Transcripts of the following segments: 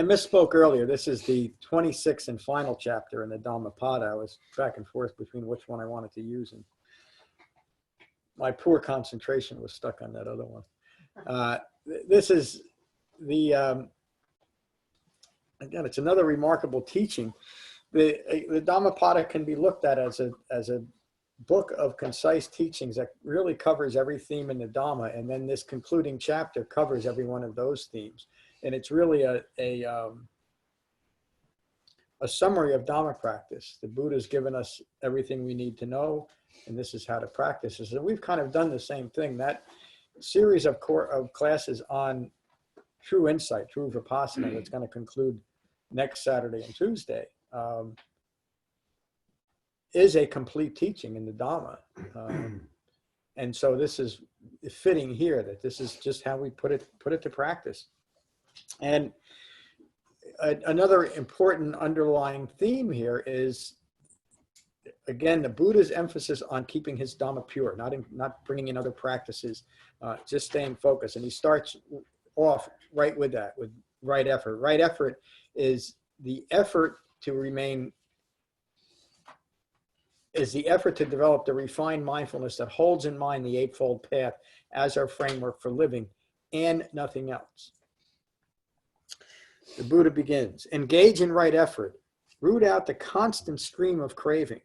I misspoke earlier. This is the 26th and final chapter in the Dhammapada. I was back and forth between which one I wanted to use, and my poor concentration was stuck on that other one. This is the, again, it's another remarkable teaching. The Dhammapada can be looked at as a book of concise teachings that really covers every theme in the Dhamma, and then this concluding chapter covers every one of those themes. And it's really a summary of Dhamma practice. The Buddha's given us everything we need to know, and this is how to practice it. So we've kind of done the same thing. That series of classes on true insight, true Vipassana, that's going to conclude next Saturday and Tuesday, is a complete teaching in the Dhamma. And so this is fitting here, that this is just how we put it to practice. And another important underlying theme here is, again, the Buddha's emphasis on keeping his Dhamma pure, not bringing in other practices, just staying focused. And he starts off right with that, with right effort. Right effort is the effort to remain, is the effort to develop the refined mindfulness that holds in mind the Eightfold Path as our framework for living and nothing else. The Buddha begins, engage in right effort, root out the constant stream of craving,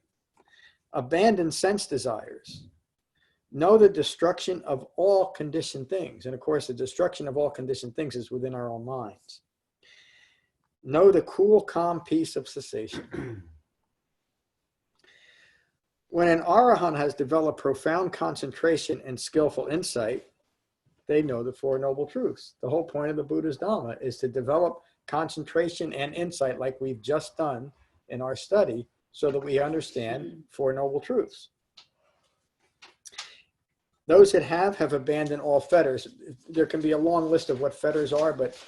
abandon sense desires, know the destruction of all conditioned things. And of course, the destruction of all conditioned things is within our own minds. Know the cool, calm peace of cessation. When an arahant has developed profound concentration and skillful insight, they know the Four Noble Truths. The whole point of the Buddha's Dhamma is to develop concentration and insight like we've just done in our study, so that we understand Four Noble Truths. Those that have abandoned all fetters. There can be a long list of what fetters are, but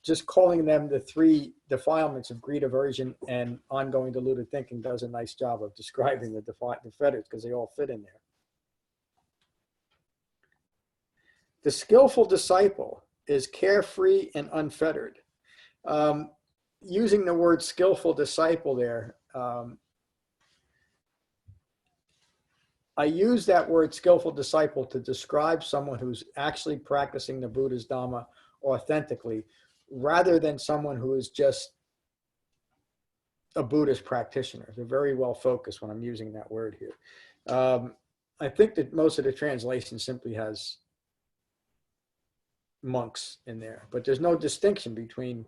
just calling them the three defilements of greed, aversion, and ongoing deluded thinking does a nice job of describing the fetters, because they all fit in there. The skillful disciple is carefree and unfettered. Using the word skillful disciple there, I use that word skillful disciple to describe someone who's actually practicing the Buddha's Dhamma authentically, rather than someone who is just a Buddhist practitioner. They're very well focused when I'm using that word here. I think that most of the translation simply has monks in there, but there's no distinction between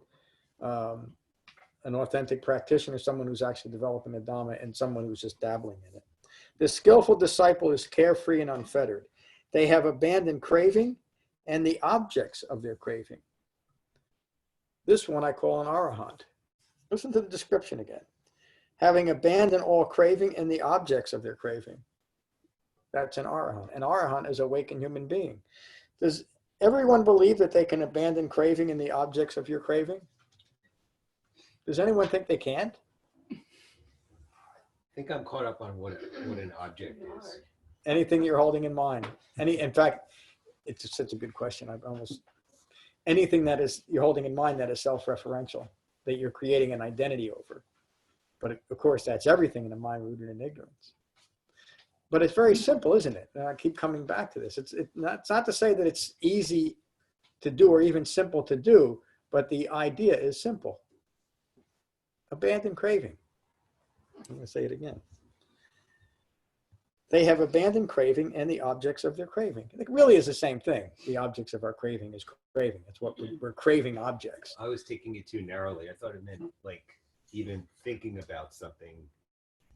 an authentic practitioner, someone who's actually developing the Dhamma, and someone who's just dabbling in it. The skillful disciple is carefree and unfettered. They have abandoned craving and the objects of their craving. This one I call an arahant. Listen to the description again. Having abandoned all craving and the objects of their craving. That's an arahant. An arahant is an awakened human being. Does everyone believe that they can abandon craving and the objects of your craving? Does anyone think they can't? I think I'm caught up on what an object is. Anything you're holding in mind. In fact, it's such a good question. I've almost, anything that is you're holding in mind that is self-referential, that you're creating an identity over. But of course, that's everything in a mind rooted in ignorance. But it's very simple, isn't it? And I keep coming back to this. It's not to say that it's easy to do or even simple to do, but the idea is simple. Abandon craving. I'm going to say it again. They have abandoned craving and the objects of their craving. It really is the same thing. The objects of our craving is craving. It's what we're craving objects. I was taking it too narrowly. I thought it meant like even thinking about something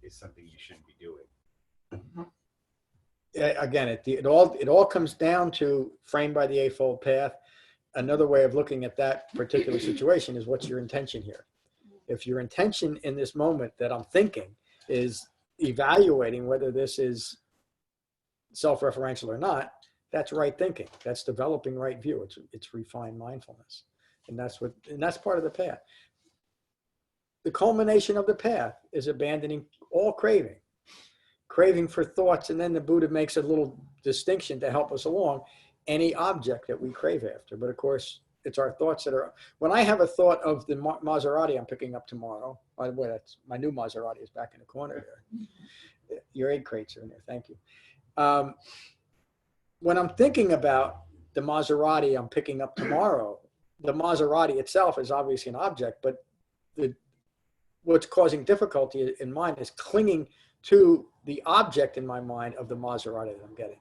is something you shouldn't be doing. Again, it all comes down to framed by the Eightfold Path. Another way of looking at that particular situation is, what's your intention here? If your intention in this moment that I'm thinking is evaluating whether this is self-referential or not, that's right thinking. That's developing right view. It's refined mindfulness, and that's part of the path. The culmination of the path is abandoning all craving for thoughts, and then the Buddha makes a little distinction to help us along. Any object that we crave after, but of course, It's our thoughts that are, when I have a thought of the Maserati I'm picking up tomorrow, by the way, that's my new Maserati is back in the corner there. Your egg crates are in there. Thank you. When I'm thinking about the Maserati I'm picking up tomorrow, the Maserati itself is obviously an object, but what's causing difficulty in mine is clinging to the object in my mind of the Maserati that I'm getting.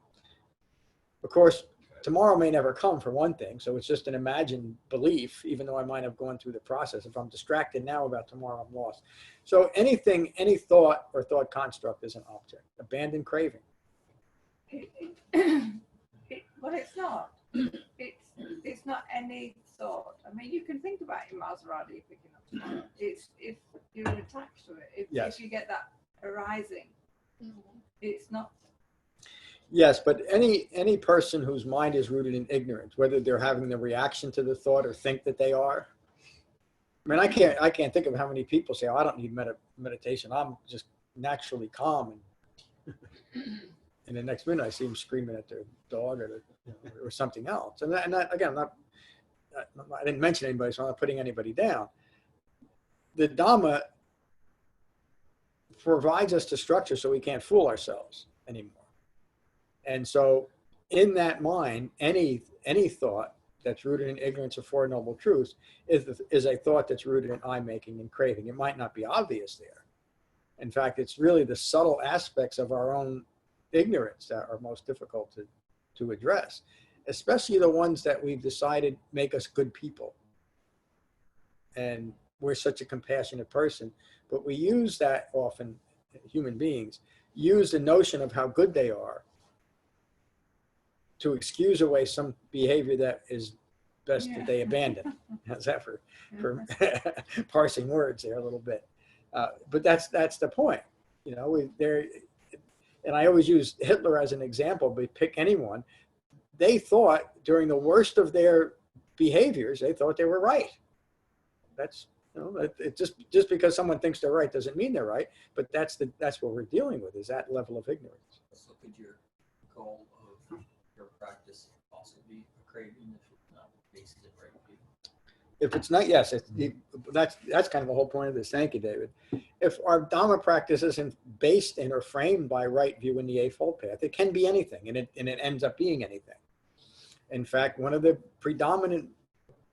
Of course, tomorrow may never come, for one thing, so it's just an imagined belief, even though I might have gone through the process. If I'm distracted now about tomorrow, I'm lost. So anything, any thought or thought construct is an object. Abandoned craving. Well, it's not. It's not any thought. I mean, you can think about your Maserati picking up tomorrow. It's if you're attached to it. If you get that arising, it's not. Yes, but any person whose mind is rooted in ignorance, whether they're having the reaction to the thought or think that they are. I mean, I can't think of how many people say, "Oh, I don't need meditation. I'm just naturally calm." And the next minute, I see them screaming at their dog or something else. And again, I didn't mention anybody, so I'm not putting anybody down. The Dhamma provides us the structure so we can't fool ourselves anymore. And so in that mind, any thought that's rooted in ignorance of Four Noble Truths is a thought that's rooted in I-making and craving. It might not be obvious there. In fact, it's really the subtle aspects of our own ignorance that are most difficult to address, especially the ones that we've decided make us good people. And we're such a compassionate person, but we use that often, human beings, use the notion of how good they are to excuse away some behavior that is best that they abandon. How's that for parsing words there a little bit? But that's the point. You know, and I always use Hitler as an example, but pick anyone. They thought during the worst of their behaviors, they thought they were right. That's, you know, it just because someone thinks they're right doesn't mean they're right, but that's what we're dealing with, is that level of ignorance. So could your goal of your practice also be a craving if it's not based in right view? If it's not, yes, that's kind of the whole point of this. Thank you, David. If our Dhamma practice isn't based in or framed by right view in the Eightfold Path, it can be anything, and it ends up being anything. In fact, one of the predominant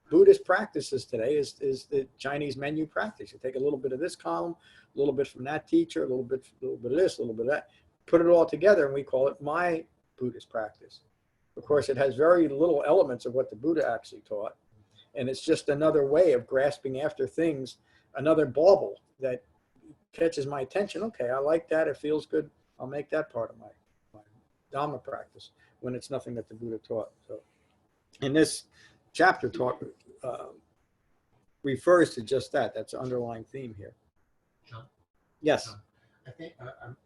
Buddhist practices today is the Chinese menu practice. You take a little bit of this column, a little bit from that teacher, a little bit of this, a little bit of that, put it all together, and we call it my Buddhist practice. Of course, it has very little elements of what the Buddha actually taught. And it's just another way of grasping after things, another bauble that catches my attention. Okay, I like that. It feels good. I'll make that part of my Dhamma practice when it's nothing that the Buddha taught. So in this chapter talk refers to just that. That's the underlying theme here. John? Yes. John, I think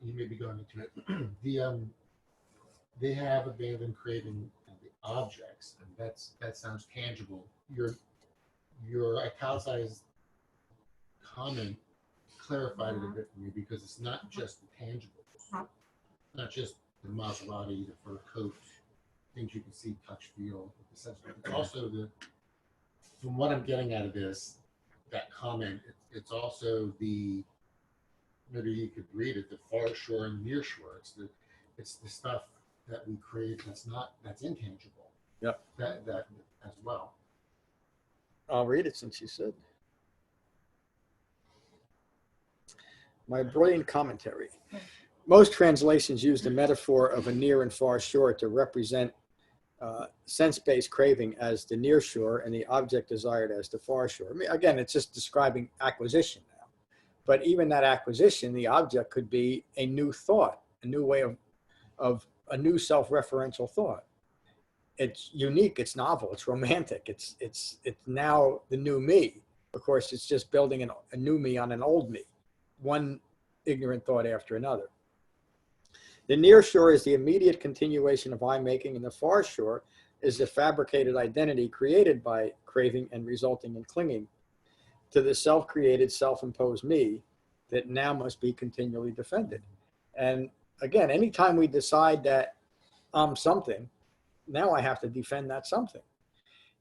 you may be going into it. They have abandoned craving the objects, and that sounds tangible. Your italicized comment clarified it a bit for me, because it's not just the tangibles, not just the Maserati, the fur coat, things you can see, touch, feel, it's also from what I'm getting out of that comment, it's also maybe you could read it, the far shore and near shore. It's the stuff that we crave that's intangible. Yep. That as well. I'll read it since you said. My brilliant commentary. Most translations use the metaphor of a near and far shore to represent sense-based craving as the near shore and the object desired as the far shore. I mean, again, it's just describing acquisition now. But even that acquisition, the object could be a new thought, a new way of a new self-referential thought. It's unique, it's novel, it's romantic, it's now the new me. Of course, it's just building a new me on an old me, one ignorant thought after another. The near shore is the immediate continuation of I-making, and the far shore is the fabricated identity created by craving and resulting in clinging to the self-created, self-imposed me that now must be continually defended. And again, anytime we decide that I'm something, now I have to defend that something.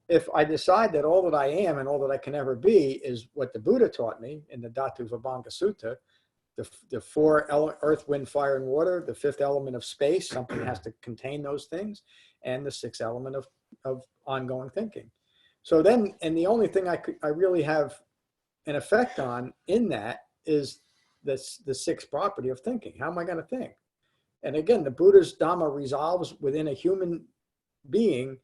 If I decide that all that I am and all that I can ever be is what the Buddha taught me in the Dhammapada Sutta, the four earth, wind, fire, and water, the fifth element of space, something has to contain those things, and the sixth element of ongoing thinking. So then, and the only thing I really have an effect on in that is the sixth property of thinking. How am I going to think? And again, the Buddha's Dhamma resolves within a human being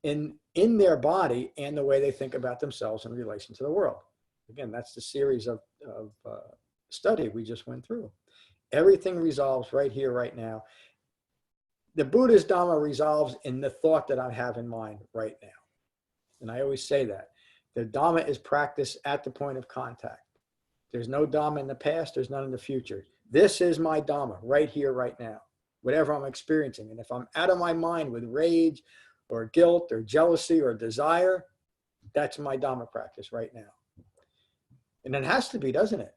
in their body and the way they think about themselves in relation to the world. Again, that's the series of study we just went through. Everything resolves right here, right now. The Buddha's Dhamma resolves in the thought that I have in mind right now. And I always say that. The Dhamma is practiced at the point of contact. There's no Dhamma in the past, there's none in the future. This is my Dhamma right here, right now, whatever I'm experiencing. And if I'm out of my mind with rage or guilt or jealousy or desire, that's my Dhamma practice right now. And it has to be, doesn't it?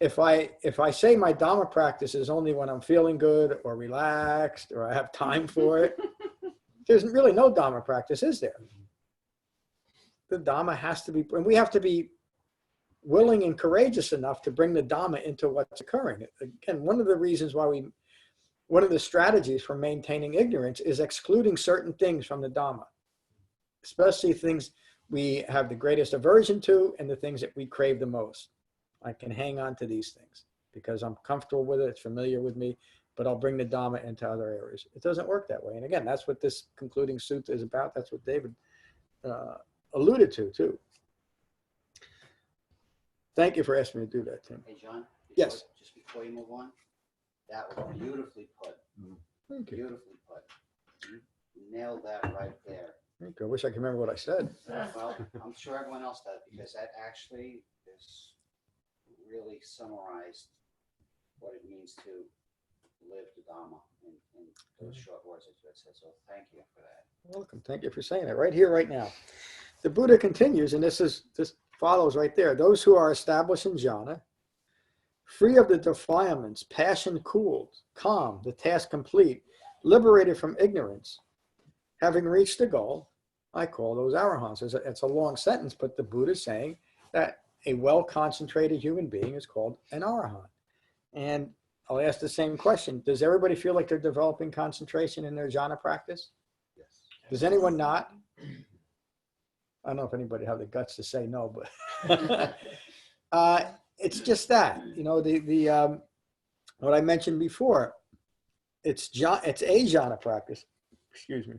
If I say my Dhamma practice is only when I'm feeling good or relaxed or I have time for it, there's really no Dhamma practice, is there? The Dhamma has to be, and we have to be willing and courageous enough to bring the Dhamma into what's occurring. Again, one of the strategies for maintaining ignorance is excluding certain things from the Dhamma, especially things we have the greatest aversion to and the things that we crave the most. I can hang on to these things because I'm comfortable with it, it's familiar with me, but I'll bring the Dhamma into other areas. It doesn't work that way. And again, that's what this concluding sutta is about. That's what David alluded to too. Thank you for asking me to do that, Tim. Hey, John? Yes. Just before you move on, that was beautifully put. Thank you. Beautifully put. You nailed that right there. Thank you. I wish I could remember what I said. Well, I'm sure everyone else does, because that actually is really summarized what it means to live the Dhamma in those short words that you had said. So thank you for that. Welcome. Thank you for saying that right here, right now. The Buddha continues, and this follows right there. Those who are established in jhana, free of the defilements, passion cooled, calm, the task complete, liberated from ignorance, having reached the goal, I call those arahants. It's a long sentence, but the Buddha is saying that a well-concentrated human being is called an arahant. And I'll ask the same question. Does everybody feel like they're developing concentration in their jhana practice? Yes. Does anyone not? I don't know if anybody have the guts to say no, but it's just that, you know, what I mentioned before, it's a jhana practice. Excuse me.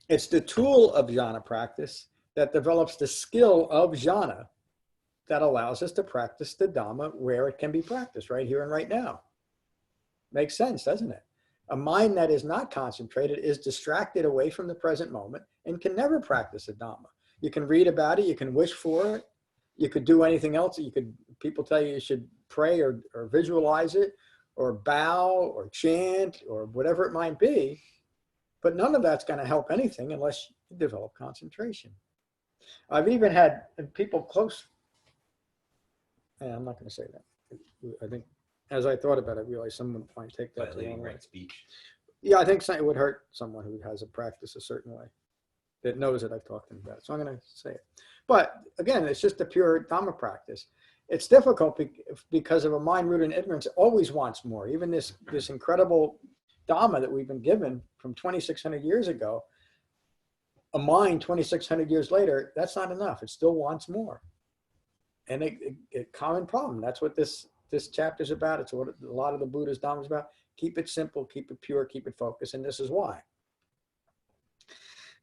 It's the tool of jhana practice that develops the skill of jhana that allows us to practice the Dhamma where it can be practiced, right here and right now. Makes sense, doesn't it? A mind that is not concentrated is distracted away from the present moment and can never practice the Dhamma. You can read about it, you can wish for it, you could do anything else. People tell you should pray or visualize it, or bow, or chant, or whatever it might be. But none of that's going to help anything unless you develop concentration. I've even had people close. I'm not going to say that. I think as I thought about it, I realized someone might take that to the wrong way. Right speech. Yeah, I think it would hurt someone who has a practice a certain way, that knows that I've talked to them about it. So I'm going to say it. But again, it's just a pure Dhamma practice. It's difficult because of a mind rooted in ignorance. It always wants more. Even this incredible Dhamma that we've been given from 2,600 years ago, a mind 2,600 years later, that's not enough. It still wants more. And a common problem. That's what this chapter is about. It's what a lot of the Buddha's Dhamma is about. Keep it simple, keep it pure, keep it focused. And this is why.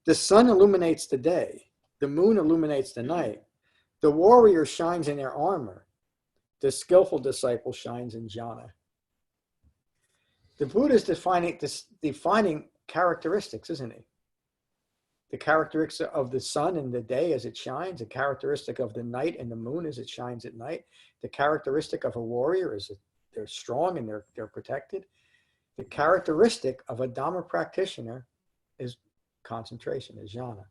The sun illuminates the day. The moon illuminates the night. The warrior shines in their armor. The skillful disciple shines in jhana. The Buddha is defining characteristics, isn't he? The characteristic of the sun and the day as it shines, the characteristic of the night and the moon as it shines at night, the characteristic of a warrior is that they're strong and they're protected. The characteristic of a Dhamma practitioner is concentration, is jhana.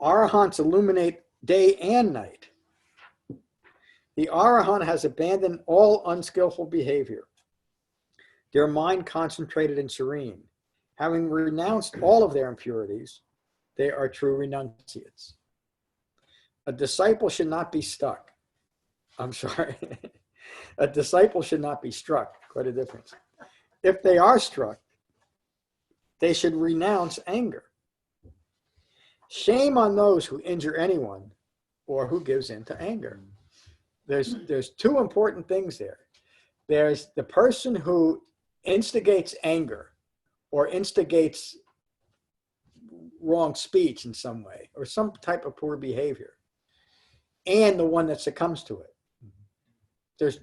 Arahants illuminate day and night. The Arahant has abandoned all unskillful behavior. their mind concentrated and serene. Having renounced all of their impurities, they are true renunciates. A disciple should not be stuck. I'm sorry. A disciple should not be struck. Quite a difference. If they are struck, they should renounce anger. Shame on those who injure anyone or who gives in to anger. There's two important things there. There's the person who instigates anger or instigates wrong speech in some way or some type of poor behavior, and the one that succumbs to it. There's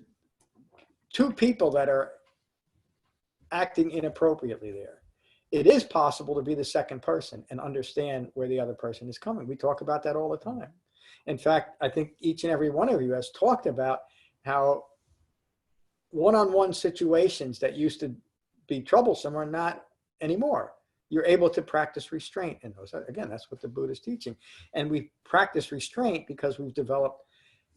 two people that are acting inappropriately there. It is possible to be the second person and understand where the other person is coming. We talk about that all the time. In fact, I think each and every one of you has talked about how one-on-one situations that used to be troublesome are not anymore. You're able to practice restraint in those. Again, that's what the Buddha is teaching. And we practice restraint because we've developed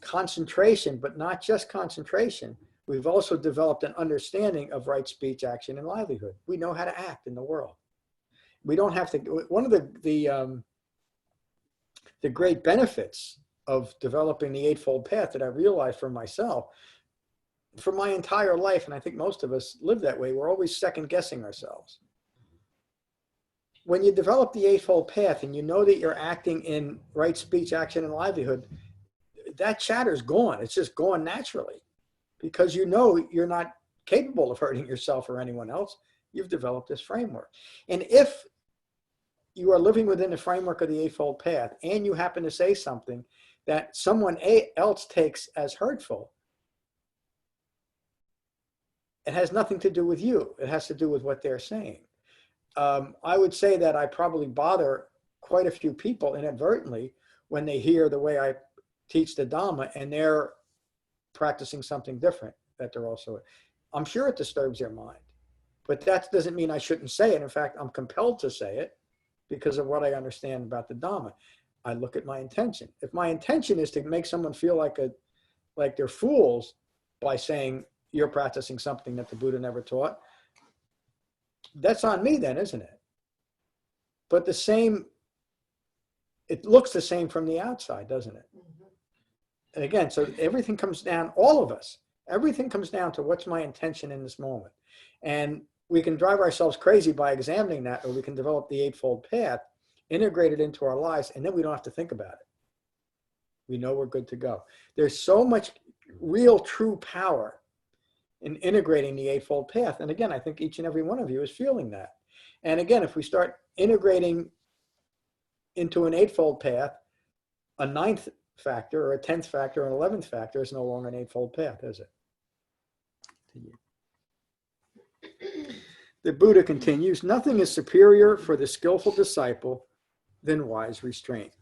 concentration, but not just concentration. We've also developed an understanding of right speech, action, and livelihood. We know how to act in the world. We don't have to. One of the great benefits of developing the Eightfold Path that I realized for myself, for my entire life, and I think most of us live that way, we're always second guessing ourselves. When you develop the Eightfold Path and you know that you're acting in right speech, action, and livelihood, that chatter's gone. It's just gone naturally. Because you know you're not capable of hurting yourself or anyone else. You've developed this framework. And if you are living within the framework of the Eightfold Path and you happen to say something that someone else takes as hurtful, it has nothing to do with you. It has to do with what they're saying. I would say that I probably bother quite a few people inadvertently when they hear the way I teach the Dhamma and they're practicing something different that they're also, I'm sure it disturbs their mind, but that doesn't mean I shouldn't say it. In fact, I'm compelled to say it because of what I understand about the Dhamma. I look at my intention. If my intention is to make someone feel like they're fools by saying you're practicing something that the Buddha never taught, that's on me then, isn't it? But it looks the same from the outside, doesn't it? And again, so everything comes down, all of us, everything comes down to what's my intention in this moment. And we can drive ourselves crazy by examining that, or we can develop the Eightfold Path, integrate it into our lives, and then we don't have to think about it. We know we're good to go. There's so much real, true power in integrating the Eightfold Path. And again, I think each and every one of you is feeling that. And again, if we start integrating into an Eightfold Path, a ninth factor or a 10th factor or an 11th factor is no longer an Eightfold Path, is it? The Buddha continues, nothing is superior for the skillful disciple than wise restraint.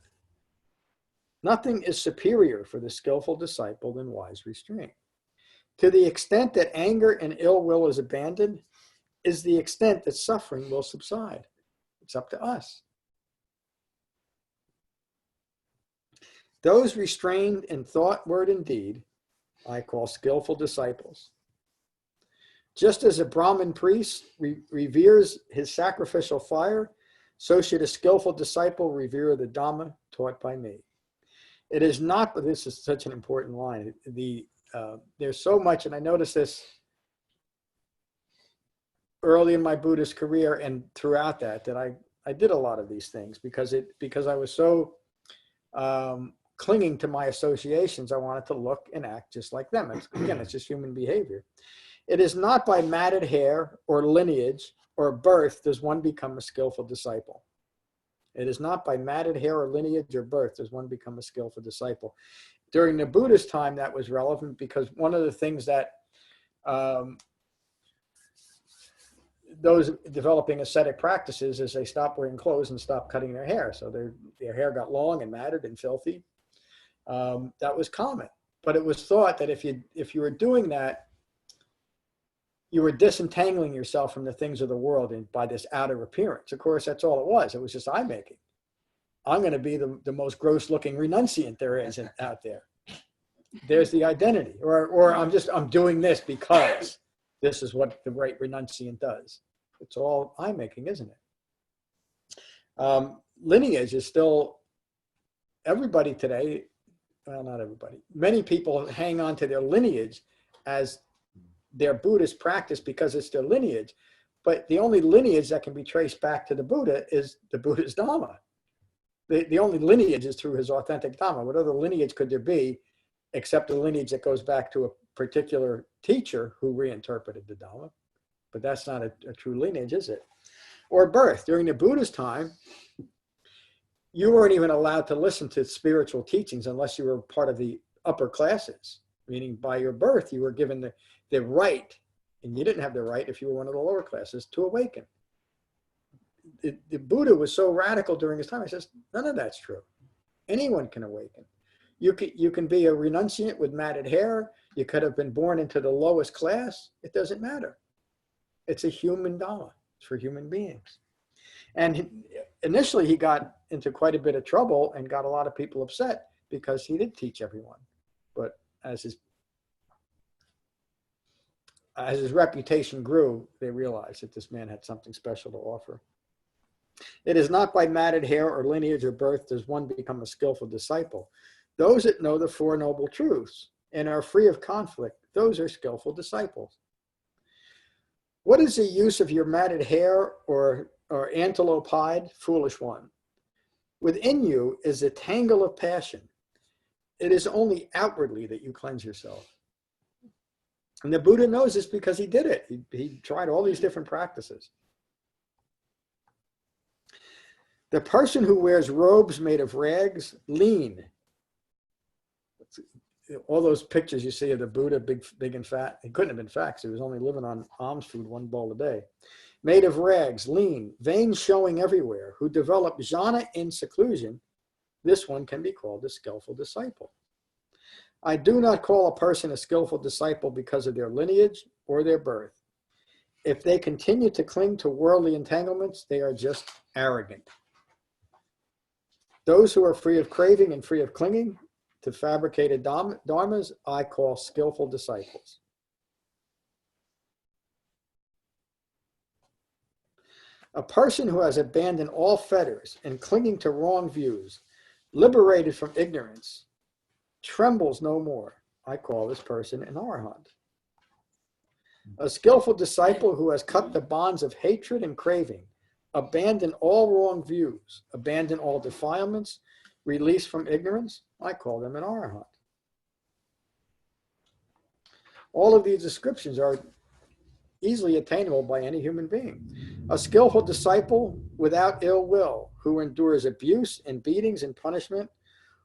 Nothing is superior for the skillful disciple than wise restraint. To the extent that anger and ill will is abandoned is the extent that suffering will subside. It's up to us. Those restrained in thought, word, and deed, I call skillful disciples. Just as a Brahmin priest reveres his sacrificial fire, so should a skillful disciple revere the Dhamma taught by me. It is not, but this is such an important line. There's so much, and I noticed this early in my Buddhist career and throughout that I did a lot of these things because I was so clinging to my associations. I wanted to look and act just like them. It's just human behavior. It is not by matted hair or lineage or birth does one become a skillful disciple. It is not by matted hair or lineage or birth does one become a skillful disciple. During the Buddhist time, that was relevant because one of the things that those developing ascetic practices is they stopped wearing clothes and stopped cutting their hair. So their hair got long and matted and filthy. That was common. But it was thought that if you were doing that, you were disentangling yourself from the things of the world and by this outer appearance. Of course, that's all it was. It was just eye making. I'm going to be the most gross looking renunciant there is out there. There's the identity. Or I'm doing this because. this is what the great renunciant does. It's all eye making, isn't it? Lineage is still, everybody today, well, not everybody, many people hang on to their lineage as their Buddhist practice because it's their lineage. But the only lineage that can be traced back to the Buddha is the Buddha's Dhamma. The only lineage is through his authentic Dhamma. What other lineage could there be except a lineage that goes back to a particular teacher who reinterpreted the Dhamma? But that's not a true lineage, is it? Or birth. During the Buddha's time, you weren't even allowed to listen to spiritual teachings unless you were part of the upper classes, meaning by your birth, you were given the right, and you didn't have the right if you were one of the lower classes, to awaken. The Buddha was so radical during his time. He says, none of that's true. Anyone can awaken. You can be a renunciant with matted hair. You could have been born into the lowest class. It doesn't matter. It's a human Dhamma. It's for human beings. And initially he got into quite a bit of trouble and got a lot of people upset because he did teach everyone. But as his reputation grew, they realized that this man had something special to offer. It is not by matted hair or lineage or birth does one become a skillful disciple. Those that know the Four Noble Truths and are free of conflict, those are skillful disciples. What is the use of your matted hair or antelope hide, foolish one? Within you is a tangle of passion. It is only outwardly that you cleanse yourself. And the Buddha knows this because he did it. He tried all these different practices. The person who wears robes made of rags, lean. All those pictures you see of the Buddha, big and fat, he couldn't have been fat because he was only living on alms food, one bowl a day. Made of rags, lean, veins showing everywhere, who develop jhana in seclusion, this one can be called a skillful disciple. I do not call a person a skillful disciple because of their lineage or their birth. If they continue to cling to worldly entanglements, they are just arrogant. Those who are free of craving and free of clinging to fabricated dharmas, I call skillful disciples. A person who has abandoned all fetters and clinging to wrong views, liberated from ignorance, trembles no more. I call this person an arahant. A skillful disciple who has cut the bonds of hatred and craving, abandoned all wrong views, abandoned all defilements, released from ignorance, I call them an arahant. All of these descriptions are easily attainable by any human being. A skillful disciple without ill will, who endures abuse and beatings and punishment,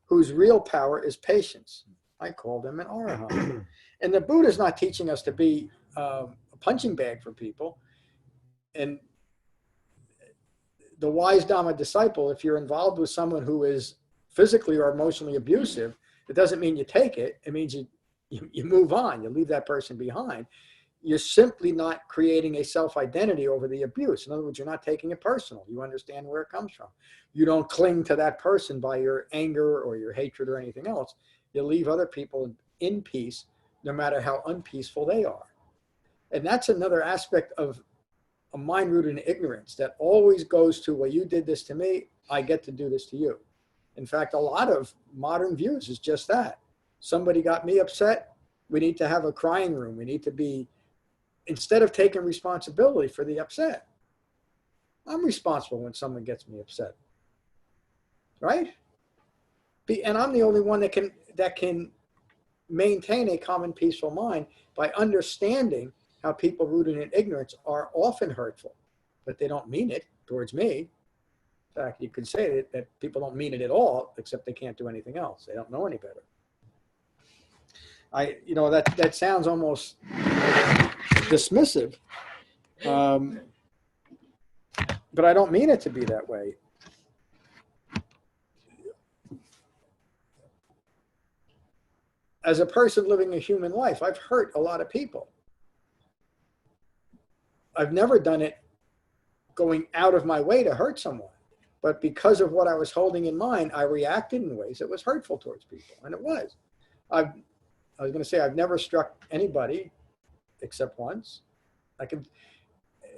whose real power is patience, I call them an arahant. And the Buddha is not teaching us to be a punching bag for people. And the wise Dhamma disciple, if you're involved with someone who is physically or emotionally abusive, it doesn't mean you take it. It means you move on. You leave that person behind. You're simply not creating a self-identity over the abuse. In other words, you're not taking it personal. You understand where it comes from. You don't cling to that person by your anger or your hatred or anything else. You leave other people in peace, no matter how unpeaceful they are. And that's another aspect of a mind rooted in ignorance that always goes to, well, you did this to me, I get to do this to you. In fact, a lot of modern views is just that. Somebody got me upset, we need to have a crying room. We need to be, instead of taking responsibility for the upset, I'm responsible when someone gets me upset, right? And I'm the only one that can maintain a calm and peaceful mind by understanding how people rooted in ignorance are often hurtful, but they don't mean it towards me. In fact, you could say that people don't mean it at all, except they can't do anything else. They don't know any better. That sounds almost dismissive, but I don't mean it to be that way. As a person living a human life, I've hurt a lot of people. I've never done it going out of my way to hurt someone. But because of what I was holding in mind, I reacted in ways that was hurtful towards people. And it was. I was going to say I've never struck anybody except once. I can,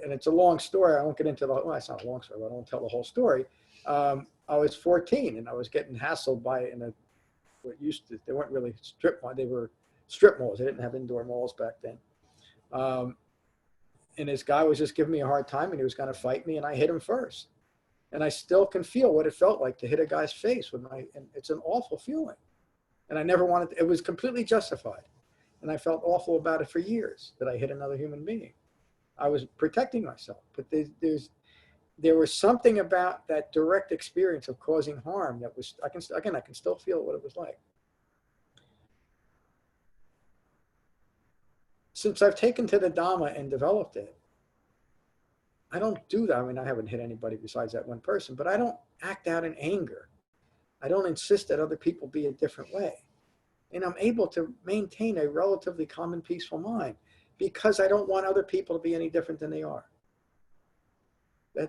and it's a long story. I won't get into the, well, it's not a long story, but I won't tell the whole story. I was 14 and I was getting hassled by what used to, they weren't really strip malls, they were strip malls. They didn't have indoor malls back then. And this guy was just giving me a hard time and he was going to fight me and I hit him first. And I still can feel what it felt like to hit a guy's face with my, and it's an awful feeling. And I never wanted, it was completely justified. And I felt awful about it for years that I hit another human being. I was protecting myself, but there was something about that direct experience of causing harm that was, I can still feel what it was like. Since I've taken to the Dhamma and developed it, I don't do that. I mean, I haven't hit anybody besides that one person, but I don't act out in anger. I don't insist that other people be a different way. And I'm able to maintain a relatively calm and peaceful mind because I don't want other people to be any different than they are.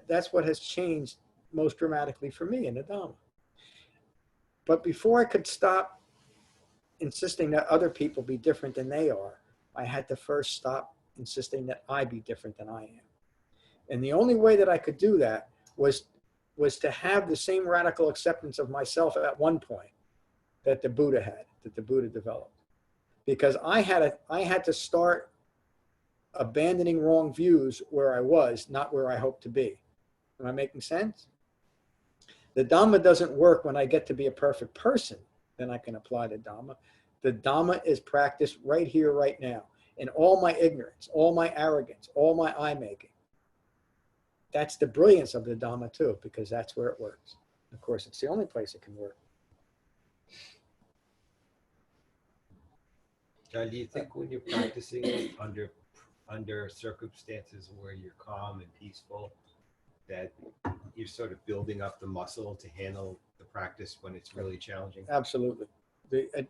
That's what has changed most dramatically for me in the Dhamma. But before I could stop insisting that other people be different than they are, I had to first stop insisting that I be different than I am. And the only way that I could do that was to have the same radical acceptance of myself at one point that the Buddha had, that the Buddha developed. Because I had to start abandoning wrong views where I was, not where I hope to be. Am I making sense? The Dhamma doesn't work when I get to be a perfect person, then I can apply the Dhamma. The Dhamma is practiced right here, right now. In all my ignorance, all my arrogance, all my eye-making. That's the brilliance of the Dhamma too, because that's where it works. Of course, it's the only place it can work. John, do you think when you're practicing it under circumstances where you're calm and peaceful, that you're sort of building up the muscle to handle the practice when it's really challenging? Absolutely. The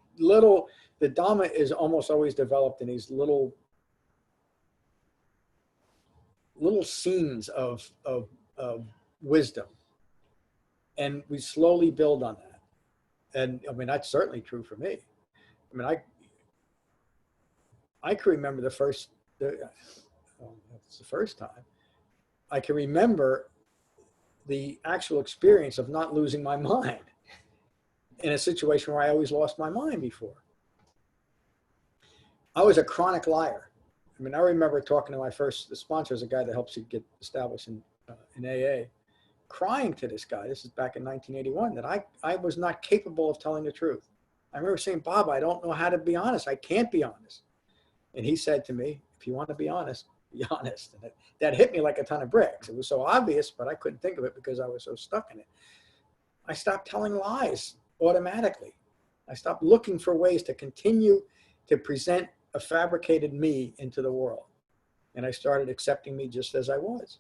Dhamma is almost always developed in these little scenes of wisdom. And we slowly build on that. And I mean, that's certainly true for me. I mean, I can remember it's the first time, I can remember the actual experience of not losing my mind in a situation where I always lost my mind before. I was a chronic liar. I mean, I remember talking to my first sponsor, is a guy that helps you get established in AA, crying to this guy. This is back in 1981, that I was not capable of telling the truth. I remember saying, Bob, I don't know how to be honest. I can't be honest. And he said to me, if you want to be honest, be honest. And that hit me like a ton of bricks. It was so obvious, but I couldn't think of it because I was so stuck in it. I stopped telling lies automatically. I stopped looking for ways to continue to present a fabricated me into the world. And I started accepting me just as I was.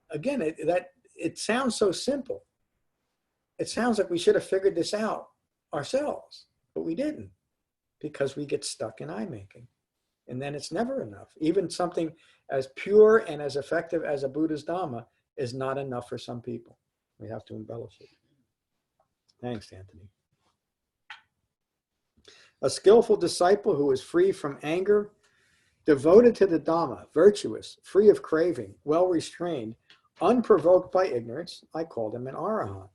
Again, it sounds so simple. It sounds like we should have figured this out ourselves, but we didn't, because we get stuck in eye-making. And then it's never enough. Even something as pure and as effective as a Buddha's Dhamma is not enough for some people. We have to embellish it. Thanks, Anthony. A skillful disciple who is free from anger, devoted to the Dhamma, virtuous, free of craving, well-restrained, unprovoked by ignorance, I called him an arahant.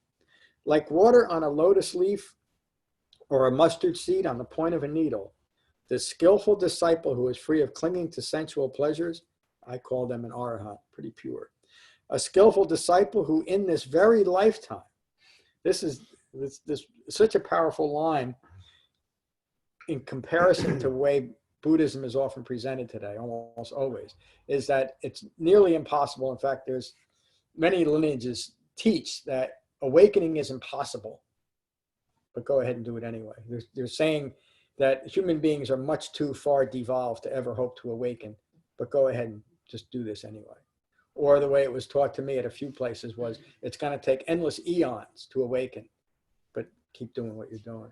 Like water on a lotus leaf or a mustard seed on the point of a needle, the skillful disciple who is free of clinging to sensual pleasures, I call them an arahant, pretty pure. A skillful disciple who in this very lifetime, this is such a powerful line in comparison to the way Buddhism is often presented today, almost always, is that it's nearly impossible. In fact, there's many lineages teach that awakening is impossible, but go ahead and do it anyway. They're saying that human beings are much too far devolved to ever hope to awaken, but go ahead and just do this anyway. Or the way it was taught to me at a few places was, it's going to take endless eons to awaken, but keep doing what you're doing.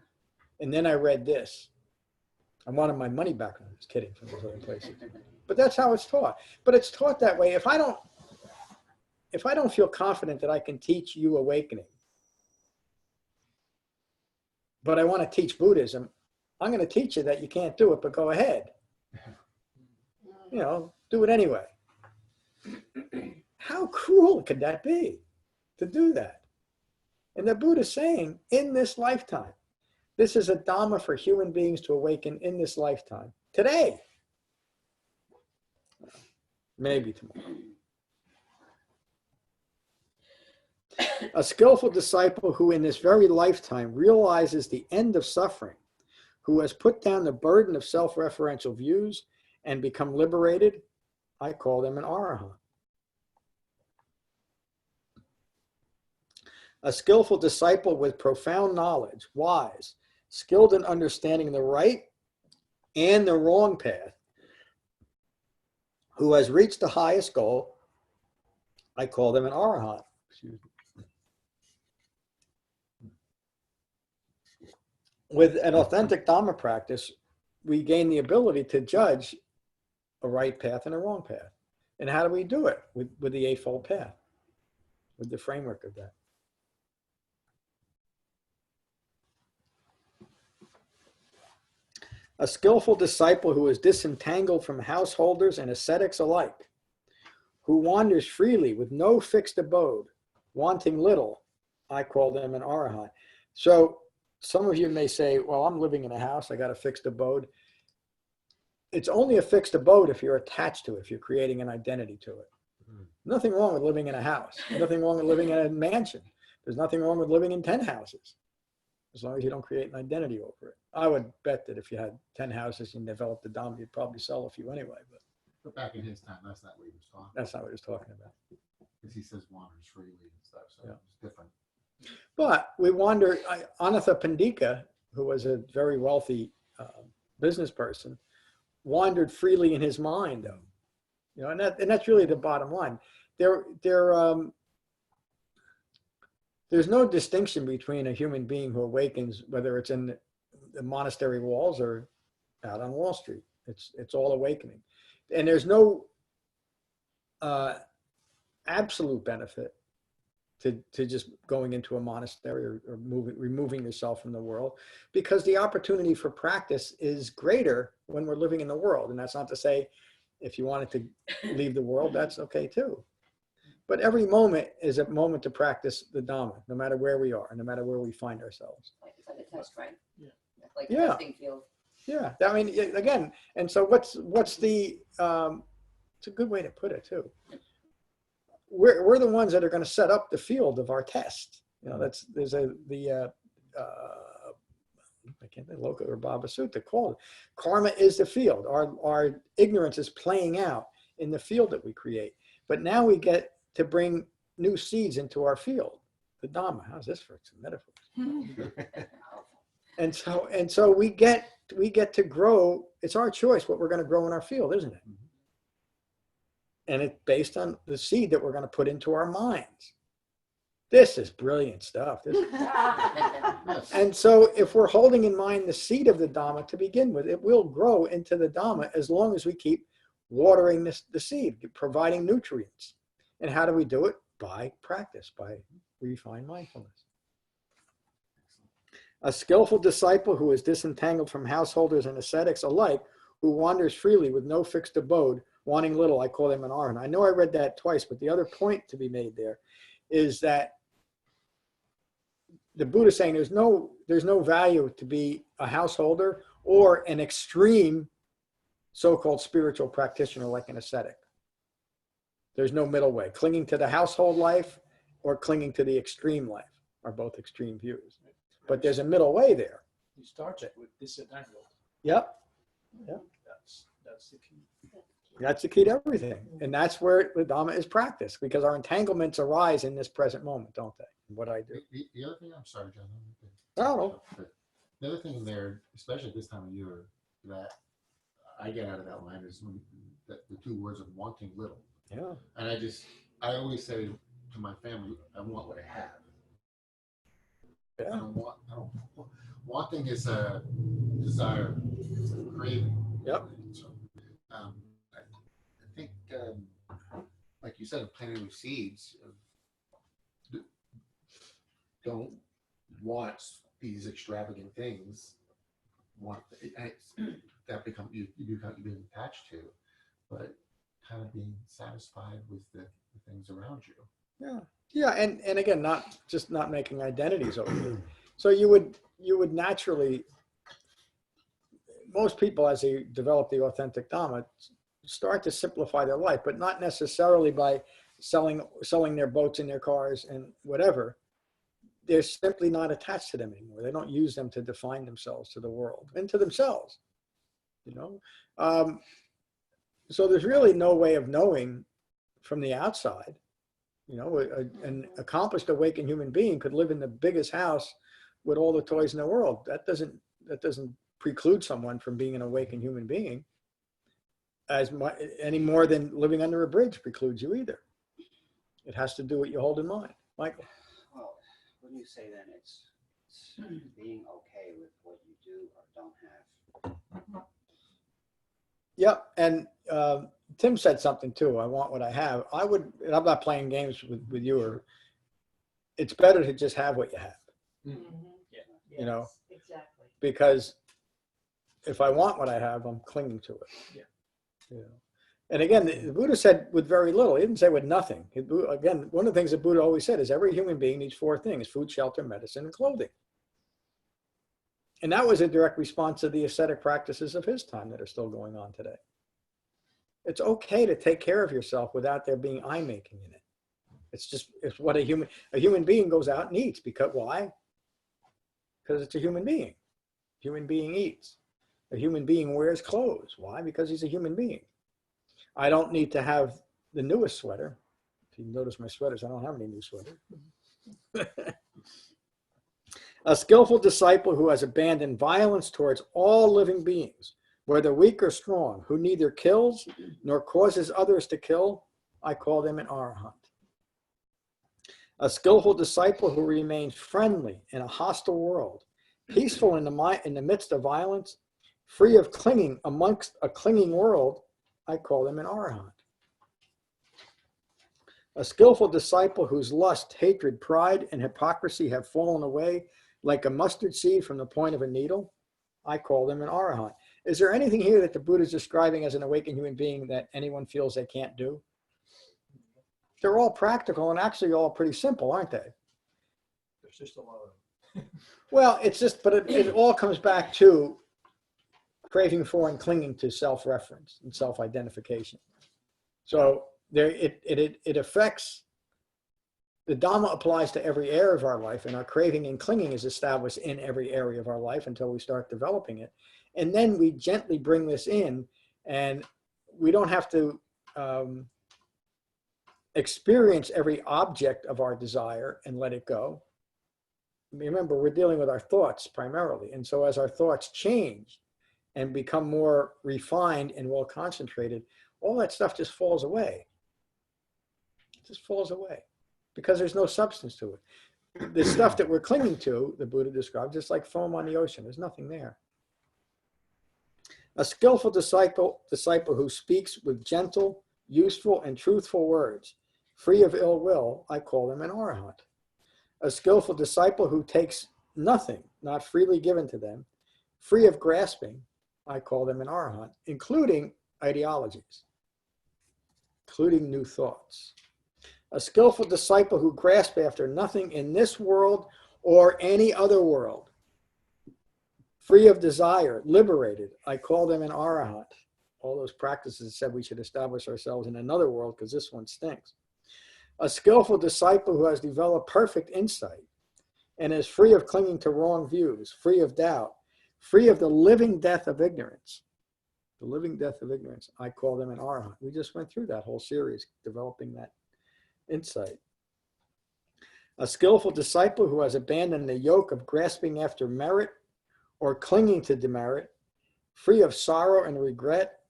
And then I read this. I wanted my money back. I was kidding, from those other places. But that's how it's taught. But it's taught that way. If I don't feel confident that I can teach you awakening, but I want to teach Buddhism, I'm going to teach you that you can't do it, but go ahead. do it anyway. How cruel could that be to do that? And the Buddha is saying, in this lifetime, this is a Dhamma for human beings to awaken in this lifetime. Today. Maybe tomorrow. A skillful disciple who in this very lifetime realizes the end of suffering, who has put down the burden of self-referential views and become liberated, I call them an arahant. A skillful disciple with profound knowledge, wise, skilled in understanding the right and the wrong path, who has reached the highest goal, I call them an arahant. Excuse me. With an authentic Dhamma practice, we gain the ability to judge a right path and a wrong path. And how do we do it? With the Eightfold Path, with the framework of that. A skillful disciple who is disentangled from householders and ascetics alike, who wanders freely with no fixed abode, wanting little, I call them an arahant. So some of you may say, well, I'm living in a house, I got a fixed abode. It's only a fixed abode if you're attached to it, if you're creating an identity to it. Nothing wrong with living in a house. Nothing wrong with living in a mansion. There's nothing wrong with living in 10 houses, as long as you don't create an identity over it. I would bet that if you had 10 houses and developed the Dhamma, you'd probably sell a few anyway, But back in his time, that's not what he was talking about. that's not what he was talking about. Because he says wanders freely and stuff, so Yeah. it's different. But we wander, Anatha Pandika, who was a very wealthy business person, wandered freely in his mind, though. And that's really the bottom line. There's no distinction between a human being who awakens, whether it's in the monastery walls or out on Wall Street. It's all awakening. And there's no absolute benefit to just going into a monastery or removing yourself from the world, because the opportunity for practice is greater when we're living in the world. And that's not to say if you wanted to leave the world, that's okay too. But every moment is a moment to practice the Dhamma, no matter where we are, no matter where we find ourselves. It's like a test, right? Yeah. Like a Yeah. testing field. Yeah, I mean, again, and so what's the, it's a good way to put it too. We're the ones that are going to set up the field of our test. There's I can't think, Loka or Baba Sutta called it. Karma is the field. Our ignorance is playing out in the field that we create. But now we get to bring new seeds into our field. The Dhamma. How's this for some metaphors? And so we get to grow. It's our choice what we're going to grow in our field, isn't it? And it's based on the seed that we're going to put into our minds. This is brilliant stuff. And so if we're holding in mind the seed of the Dhamma to begin with, it will grow into the Dhamma as long as we keep watering the seed, providing nutrients. And how do we do it? By practice, by refined mindfulness. A skillful disciple who is disentangled from householders and ascetics alike, who wanders freely with no fixed abode, wanting little, I call them an arahant. I know I read that twice, but the other point to be made there is that the Buddha is saying there's no value to be a householder or an extreme so-called spiritual practitioner like an ascetic. There's no middle way. Clinging to the household life or clinging to the extreme life are both extreme views. But there's a middle way there. You start it with disentangled. Yep. That's the key. That's the key to everything. And that's where the Dhamma is practiced, because our entanglements arise in this present moment, don't they? What I do. The other thing, I'm sorry, John. No. The other thing there, especially at this time of year, that I get out of that line is the two words of wanting little. Yeah. And I always say to my family, I want what I have. Yeah. I don't wanting is a desire, it's a craving. Yep. So, I think, like you said, planting with seeds, don't want these extravagant things. That become you become attached to. but kind of being satisfied with the things around you. Yeah. Yeah. And again, not making identities over it. So you would naturally, most people, as they develop the authentic Dhamma, start to simplify their life, but not necessarily by selling their boats and their cars and whatever. They're simply not attached to them anymore. They don't use them to define themselves to the world and to themselves, you know. So there's really no way of knowing from the outside. You know, an accomplished awakened human being could live in the biggest house with all the toys in the world. That doesn't preclude someone from being an awakened human being any more than living under a bridge precludes you either. It has to do what you hold in mind. Michael. Well, wouldn't you say then it's being okay with what you do or don't have? Yep. And Tim said something too. I want what I have. And I'm not playing games with you, or it's better to just have what you have. Yeah. You know, Exactly. because if I want what I have, I'm clinging to it. Yeah. You know? And again, the Buddha said with very little. He didn't say with nothing. Again, one of the things the Buddha always said is every human being needs 4 things: food, shelter, medicine, and clothing. And that was a direct response to the ascetic practices of his time that are still going on today. It's okay to take care of yourself without there being eye-making in it. It's what a human being goes out and eats. Because why? Because it's a human being. Human being eats. A human being wears clothes. Why? Because he's a human being. I don't need to have the newest sweater. If you notice my sweaters, I don't have any new sweaters. A skillful disciple who has abandoned violence towards all living beings, whether weak or strong, who neither kills nor causes others to kill, I call them an arahant. A skillful disciple who remains friendly in a hostile world, peaceful in the midst of violence, free of clinging amongst a clinging world, I call them an arahant. A skillful disciple whose lust, hatred, pride, and hypocrisy have fallen away like a mustard seed from the point of a needle, I call them an arahant. Is there anything here that the Buddha is describing as an awakened human being that anyone feels they can't do? They're all practical and actually all pretty simple, aren't they? There's just a lot of Well, it's just, but it all comes back to craving for and clinging to self-reference and self-identification. So there, it affects, the Dhamma applies to every area of our life, and our craving and clinging is established in every area of our life until we start developing it. And then we gently bring this in, and we don't have to experience every object of our desire and let it go. Remember, we're dealing with our thoughts primarily. And so as our thoughts change and become more refined and well concentrated, all that stuff just falls away. It just falls away because there's no substance to it. The stuff that we're clinging to, the Buddha described, just like foam on the ocean. There's nothing there. A skillful disciple who speaks with gentle, useful, and truthful words, free of ill will, I call them an arahant. A skillful disciple who takes nothing, not freely given to them, free of grasping, I call them an arahant, including ideologies, including new thoughts. A skillful disciple who grasps after nothing in this world or any other world, free of desire, liberated, I call them an arahant. All those practices said we should establish ourselves in another world because this one stinks. A skillful disciple who has developed perfect insight and is free of clinging to wrong views, free of doubt, free of the living death of ignorance. The living death of ignorance, I call them an arahant. We just went through that whole series, developing that insight. A skillful disciple who has abandoned the yoke of grasping after merit or clinging to demerit, free of sorrow and regret,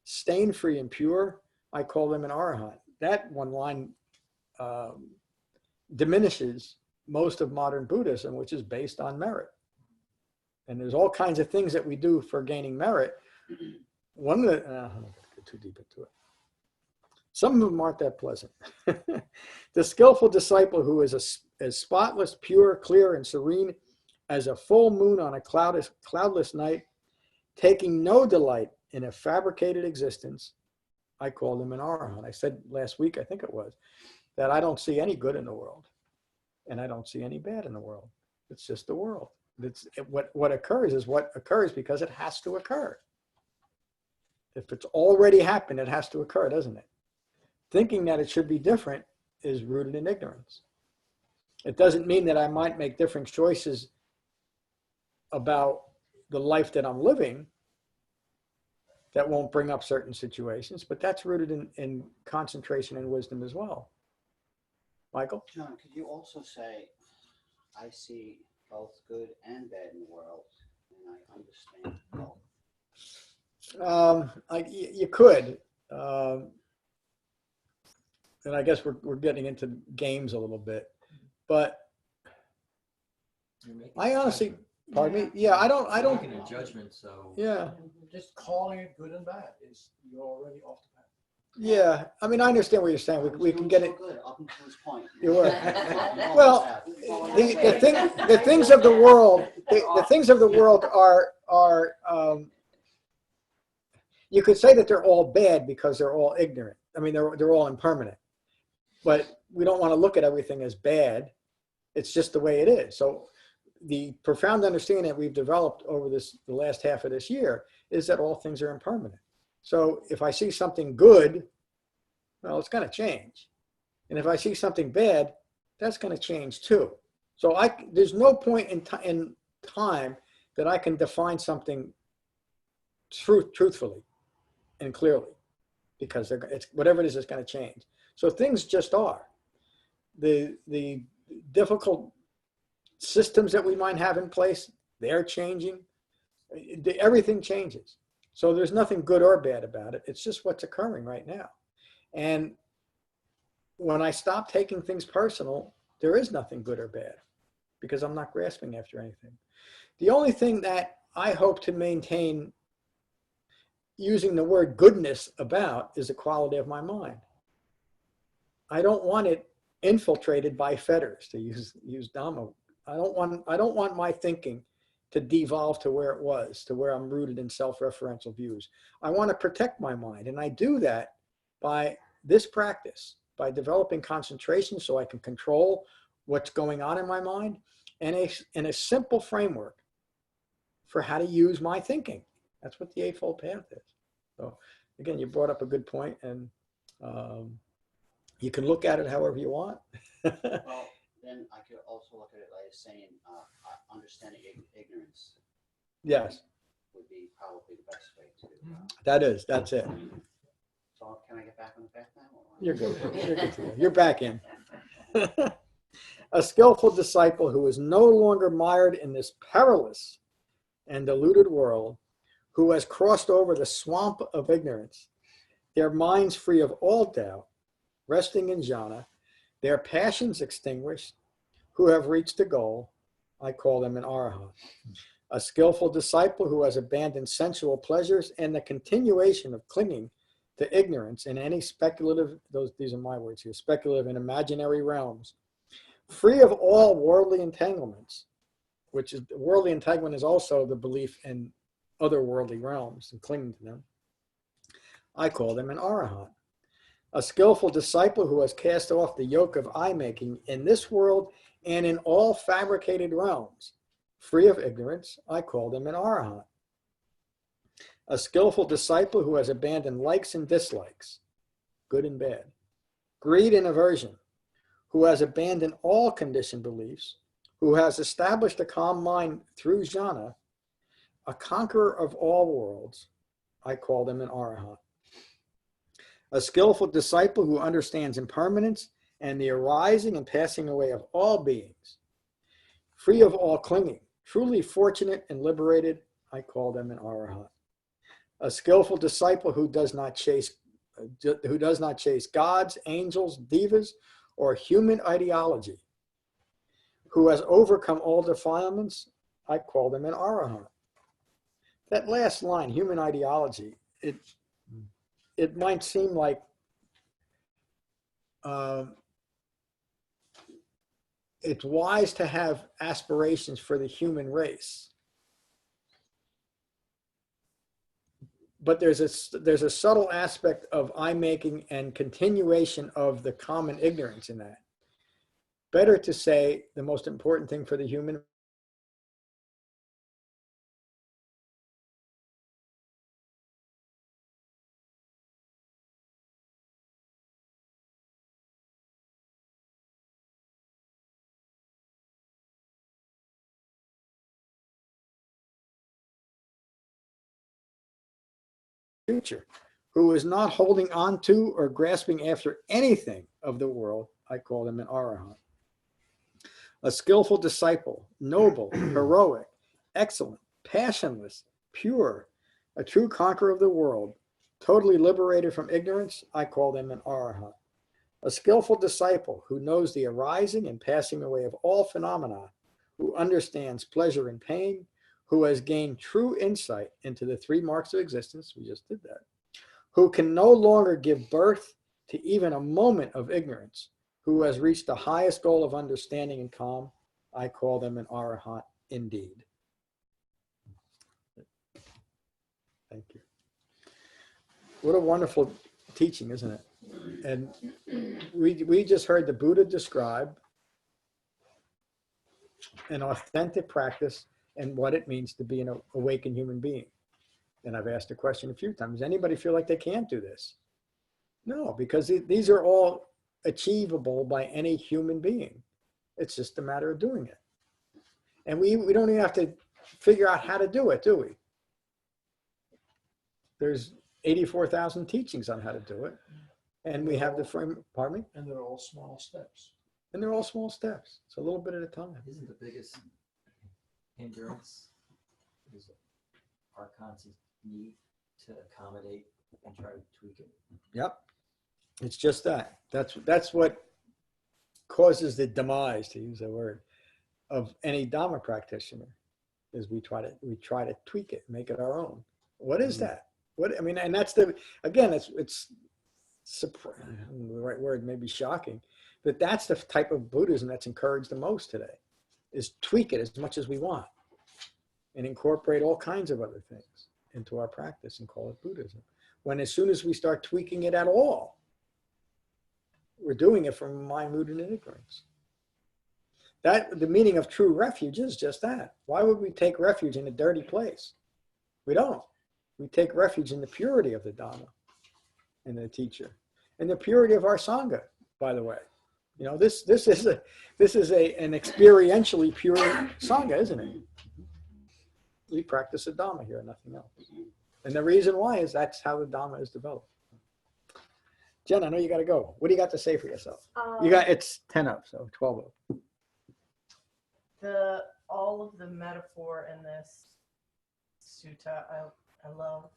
stain-free and pure, I call them an arahant. That one line diminishes most of modern Buddhism, which is based on merit. And there's all kinds of things that we do for gaining merit. One of the, I don't get too deep into it. Some of them aren't that pleasant. The skillful disciple who is as spotless, pure, clear, and serene as a full moon on a cloudless night, taking no delight in a fabricated existence, I call them an arahant. I said last week, I think it was, that I don't see any good in the world, and I don't see any bad in the world. It's just the world. What occurs is what occurs because it has to occur. If it's already happened, it has to occur, doesn't it? Thinking that it should be different is rooted in ignorance. It doesn't mean that I might make different choices about the life that I'm living that won't bring up certain situations, but that's rooted in concentration and wisdom as well. Michael? John, could you also say, I see both good and bad in the world, and I understand both? You could. And I guess we're getting into games a little bit, but You're making I a honestly, judgment. pardon me. Yeah, I don't. You're making a judgment, so. Yeah, Just calling it good and bad is, you're already off the path. yeah. I mean, I understand what you're saying. We can get it. So good up until this point. You were. Well, The things of the world, the things of the world are. You could say that they're all bad because they're all ignorant. I mean, they're all impermanent. But we don't want to look at everything as bad. It's just the way it is. So the profound understanding that we've developed over the last half of this year is that all things are impermanent. So if I see something good, well, it's going to change. And if I see something bad, that's going to change too. So there's no point in time that I can define something truthfully and clearly, because it's whatever it is going to change. So things just are. The difficult systems that we might have in place, they're changing. Everything changes. So there's nothing good or bad about it. It's just what's occurring right now. And when I stop taking things personal, there is nothing good or bad because I'm not grasping after anything. The only thing that I hope to maintain using the word goodness about is the quality of my mind. I don't want it infiltrated by fetters, to use Dhamma. I don't want my thinking to devolve to where it was, to where I'm rooted in self-referential views. I want to protect my mind, and I do that by this practice, by developing concentration so I can control what's going on in my mind, and a simple framework for how to use my thinking. That's what the Eightfold Path is. So again, you brought up a good point, and you can look at it however you want. well, then I could also look at it like saying, understanding ignorance. Yes, Would be probably the best way to. that's it. So can I get back on the path now? You're good. You're good to go. You're back in. A skillful disciple who is no longer mired in this perilous and deluded world, who has crossed over the swamp of ignorance, their minds free of all doubt, resting in jhana, their passions extinguished, who have reached the goal, I call them an arahant. A skillful disciple who has abandoned sensual pleasures and the continuation of clinging to ignorance in any speculative, these are my words here, speculative and imaginary realms, free of all worldly entanglements, which is worldly entanglement is also the belief in other worldly realms and clinging to them. I call them an arahant. A skillful disciple who has cast off the yoke of eye-making in this world and in all fabricated realms, free of ignorance, I call them an arahant. A skillful disciple who has abandoned likes and dislikes, good and bad, greed and aversion, who has abandoned all conditioned beliefs, who has established a calm mind through jhana, a conqueror of all worlds, I call them an arahant. A skillful disciple who understands impermanence and the arising and passing away of all beings, free of all clinging, truly fortunate and liberated, I call them an arahant. A skillful disciple who does not chase gods, angels, devas, or human ideology, who has overcome all defilements, I call them an arahant. That last line, human ideology, it might seem like it's wise to have aspirations for the human race. but there's a subtle aspect of I making and continuation of the common ignorance in that. Better to say the most important thing for the human future, who is not holding on to or grasping after anything of the world, I call them an arahant. A skillful disciple, noble, heroic, excellent, passionless, pure, a true conqueror of the world, totally liberated from ignorance, I call them an arahant. A skillful disciple who knows the arising and passing away of all phenomena, who understands pleasure and pain, who has gained true insight into the three marks of existence, we just did that, who can no longer give birth to even a moment of ignorance, who has reached the highest goal of understanding and calm, I call them an arahant indeed. Thank you. What a wonderful teaching, isn't it? And we just heard the Buddha describe an authentic practice and what it means to be an awakened human being. And I've asked the question a few times, does anybody feel like they can't do this? No, because these are all achievable by any human being. It's just a matter of doing it. And we don't even have to figure out how to do it, do we? There's 84,000 teachings on how to do it. And we have the frame, pardon me? And they're all small steps. And they're all small steps. It's a little bit at a time. Isn't the biggest hindrance is our constant need to accommodate and try to tweak it? Yep. It's just that. That's what causes the demise, to use that word, of any Dhamma practitioner, is we try to tweak it, make it our own. What is that? What I mean, and that's the, again, it's the right word, maybe shocking, but that's the type of Buddhism that's encouraged the most today, is tweak it as much as we want and incorporate all kinds of other things into our practice and call it Buddhism. When as soon as we start tweaking it at all, we're doing it from mind rooted in ignorance. That the meaning of true refuge is just that. Why would we take refuge in a dirty place? We don't. We take refuge in the purity of the Dhamma and the teacher, and the purity of our sangha. By the way, you know, this is an experientially pure sangha, isn't it? We practice the Dhamma here, nothing else. And the reason why is that's how the Dhamma is developed. Jen, I know you got to go. What do you got to say for yourself? It's 10 up, so 12 up. All of the metaphor in this sutta, I love,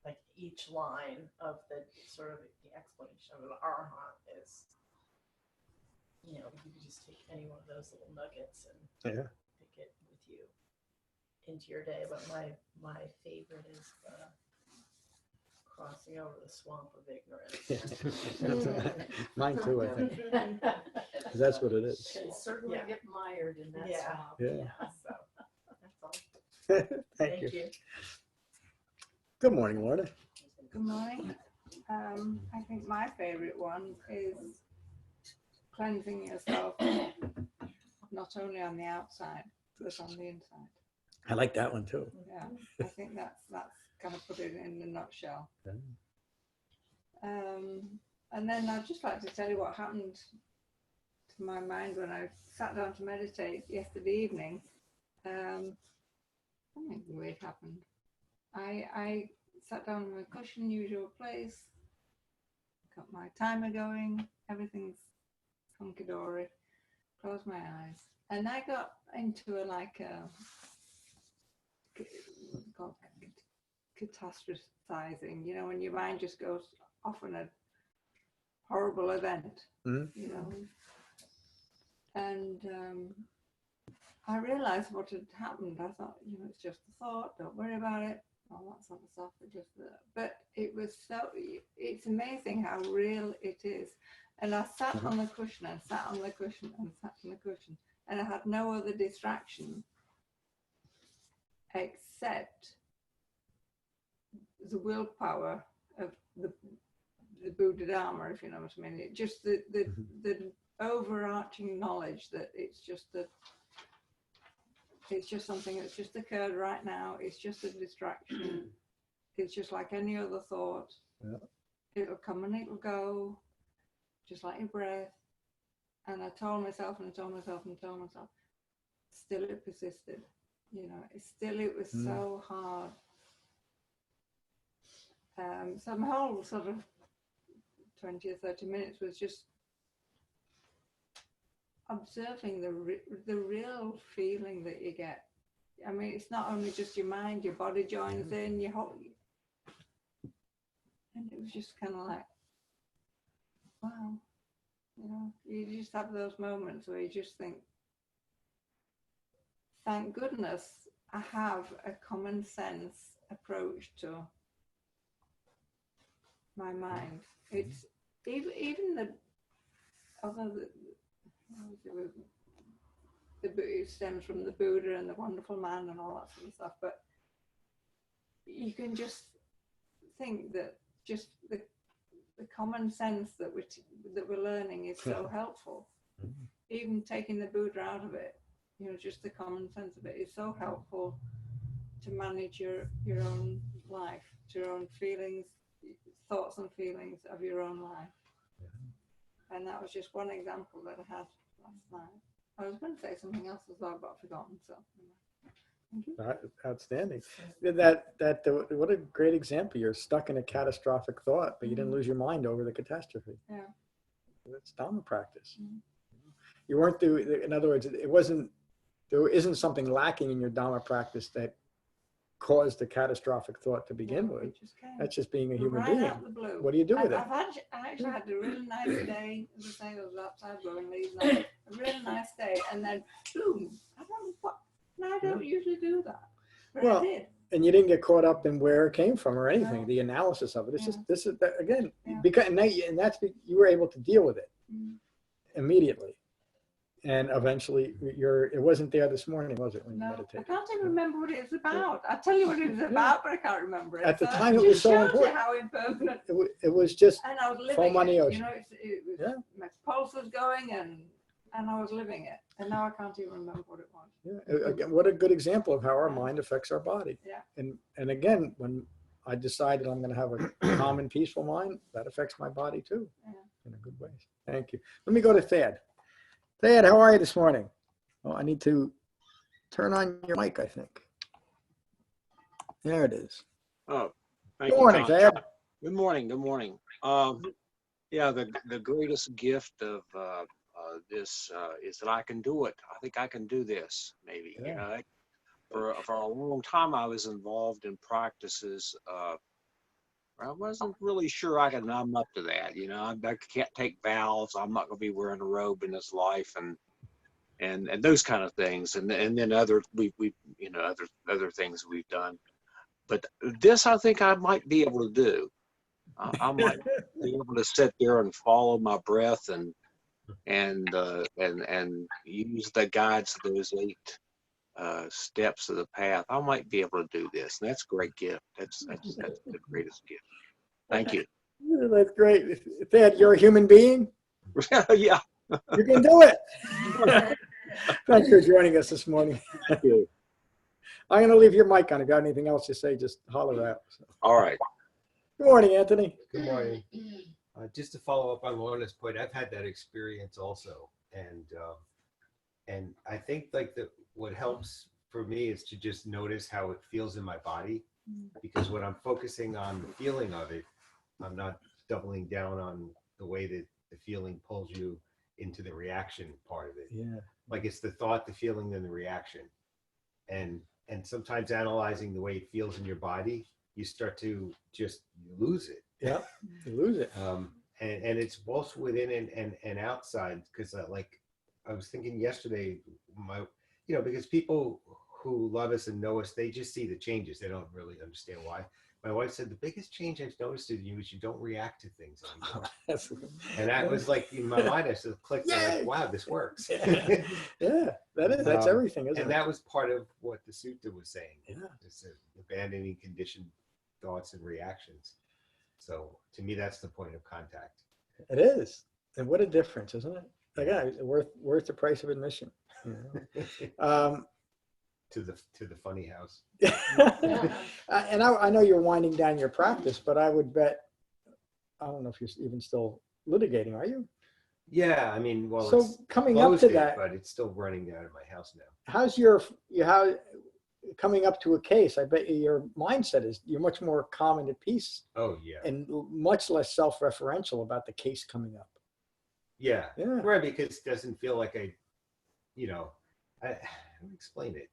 like each line of the sort of the explanation of an arahant is, you know, you can just take any one of those little nuggets and take it with you into your day. But my favorite is the crossing over the swamp of ignorance. Mine too, I think. 'Cause that's what it is. Can certainly get mired in that swamp. Yeah. So that's all. Thank you. Good morning, Lorna. Good morning. I think my favorite one is cleansing yourself, not only on the outside, but on the inside. I like that one too. Yeah, I think that's kind of put it in a nutshell. And then I'd just like to tell you what happened to my mind when I sat down to meditate yesterday evening. Something weird happened. I sat down on my cushion, usual place, got my timer going, everything's hunky-dory, closed my eyes, and I got into a catastrophizing, you know, when your mind just goes off on a horrible event, you know. And I realized what had happened. I thought, you know, it's just a thought, don't worry about it, all that sort of stuff. But it was it's amazing how real it is. And I sat on the cushion and sat on the cushion and sat on the cushion, and I had no other distraction except the willpower of the Buddha Dharma, if you know what I mean. It just the overarching knowledge that it's just something that's just occurred right now. It's just a distraction. It's just like any other thought. Yeah. It'll come and it'll go, just like your breath. And I told myself and I told myself and I told myself. Still it persisted. You know, it was so hard. So my whole sort of 20 or 30 minutes was just observing the real feeling that you get. I mean, it's not only just your mind, your body joins in, your whole, and it was just kind of like, wow, you know, you just have those moments where you just think, thank goodness I have a common sense approach to my mind. It's even the it stems from the Buddha and the wonderful man and all that sort of stuff, but you can just think that just the common sense that we're learning is so helpful. Even taking the Buddha out of it, you know, just the common sense of it is so helpful to manage your own life, to your own feelings, thoughts and feelings of your own life. And that was just one example that I had last night. I was going to say something else as well, but I've forgotten. So, thank you. Outstanding. What a great example. You're stuck in a catastrophic thought, but you didn't lose your mind over the catastrophe. Yeah. That's Dhamma practice. You weren't doing, in other words, there isn't something lacking in your Dhamma practice that caused the catastrophic thought to begin with. That's just being a human right being. Out the blue. What do you do with it? I actually had a really nice day. As I say, I was outside blowing leaves. A really nice day, and then boom! I don't know what. No, I don't usually do that, but Well, I did. And you didn't get caught up in where it came from or anything. No. The analysis of it. It's Yeah. just this is again Yeah. because and that's you were able to deal with it immediately, and eventually it wasn't there this morning, was it, when you No, I meditated? can't even remember what it was about. I tell you what it was about, but I can't remember it. At the So time, it just was so shows you important. how impermanent. It was just And I was living foam on the it. ocean. You know, it was Yeah. my pulse was going, and I was living it. And now I can't even remember what it was. Yeah. Again, what a good example of how our mind affects our body. Yeah. And again, when I decided I'm going to have a calm and peaceful mind, that affects my body too, in a good way. Thank you. Let me go to Thad. Thad, how are you this morning? Oh, I need to turn on your mic, I think. There it is. Oh, thank Good you, morning, John. Thad. Good morning. Good morning. Yeah, the greatest gift of this is that I can do it. I think I can do this. Maybe Yeah. you know. For a long time, I was involved in practices. I wasn't really sure I'm up to that. You know, I can't take vows. I'm not going to be wearing a robe in this life, and those kind of things. And then other other things we've done. But this, I think I might be able to do. I might be able to sit there and follow my breath and use the guides of those 8 steps of the path. I might be able to do this. And that's a great gift. That's the greatest gift. Thank you. That's great. Thad, you're a human being? Yeah. You can do it. Thanks for joining us this morning. Thank you. I'm going to leave your mic on. If you got anything else to say, just holler out. So. All right. Good morning, Anthony. Good morning. Just to follow up on Lorna's point, I've had that experience also, and I think like what helps for me is to just notice how it feels in my body, because when I'm focusing on the feeling of it, I'm not doubling down on the way that the feeling pulls you into the reaction part of it. Yeah. Like it's the thought, the feeling, then the reaction, and sometimes analyzing the way it feels in your body, you start to just lose it. Yeah, you lose it. And it's both within and outside, because like I was thinking yesterday, because people who love us and know us, they just see the changes. They don't really understand why. My wife said, the biggest change I've noticed in you is you don't react to things anymore. And that was like in my mind, I said, clicked, like, wow, this works. Yeah, that's everything, isn't it? And that was part of what the sutta was saying. Yeah. It's abandoning conditioned thoughts and reactions. So to me, that's the point of contact. It is. And what a difference, isn't it? Again, worth the price of admission. You know? To the funny house. And I know you're winding down your practice, but I would bet, I don't know if you're even still litigating, are you? Yeah, I mean, well, So it's coming up to closed it, that, but it's still running out of my house now. how's how coming up to a case? I bet your mindset is you're much more calm and at peace Oh yeah, and much less self-referential about the case coming up. yeah, Yeah. right. Because it doesn't feel like I how do I explain it?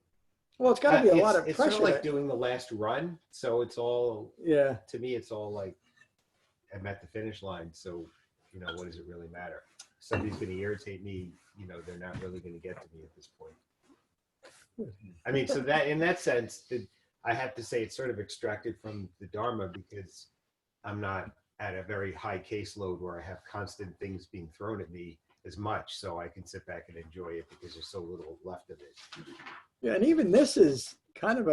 Well, it's got to be a lot of It's pressure. sort of like doing the last run, so it's all Yeah. to me. It's all like I'm at the finish line, so what does it really matter? Somebody's going to irritate me, they're not really going to get to me at this point. I mean, so that in that sense, I have to say it's sort of extracted from the Dharma because I'm not at a very high caseload where I have constant things being thrown at me as much, so I can sit back and enjoy it because there's so little left of it. Yeah, and even this is kind of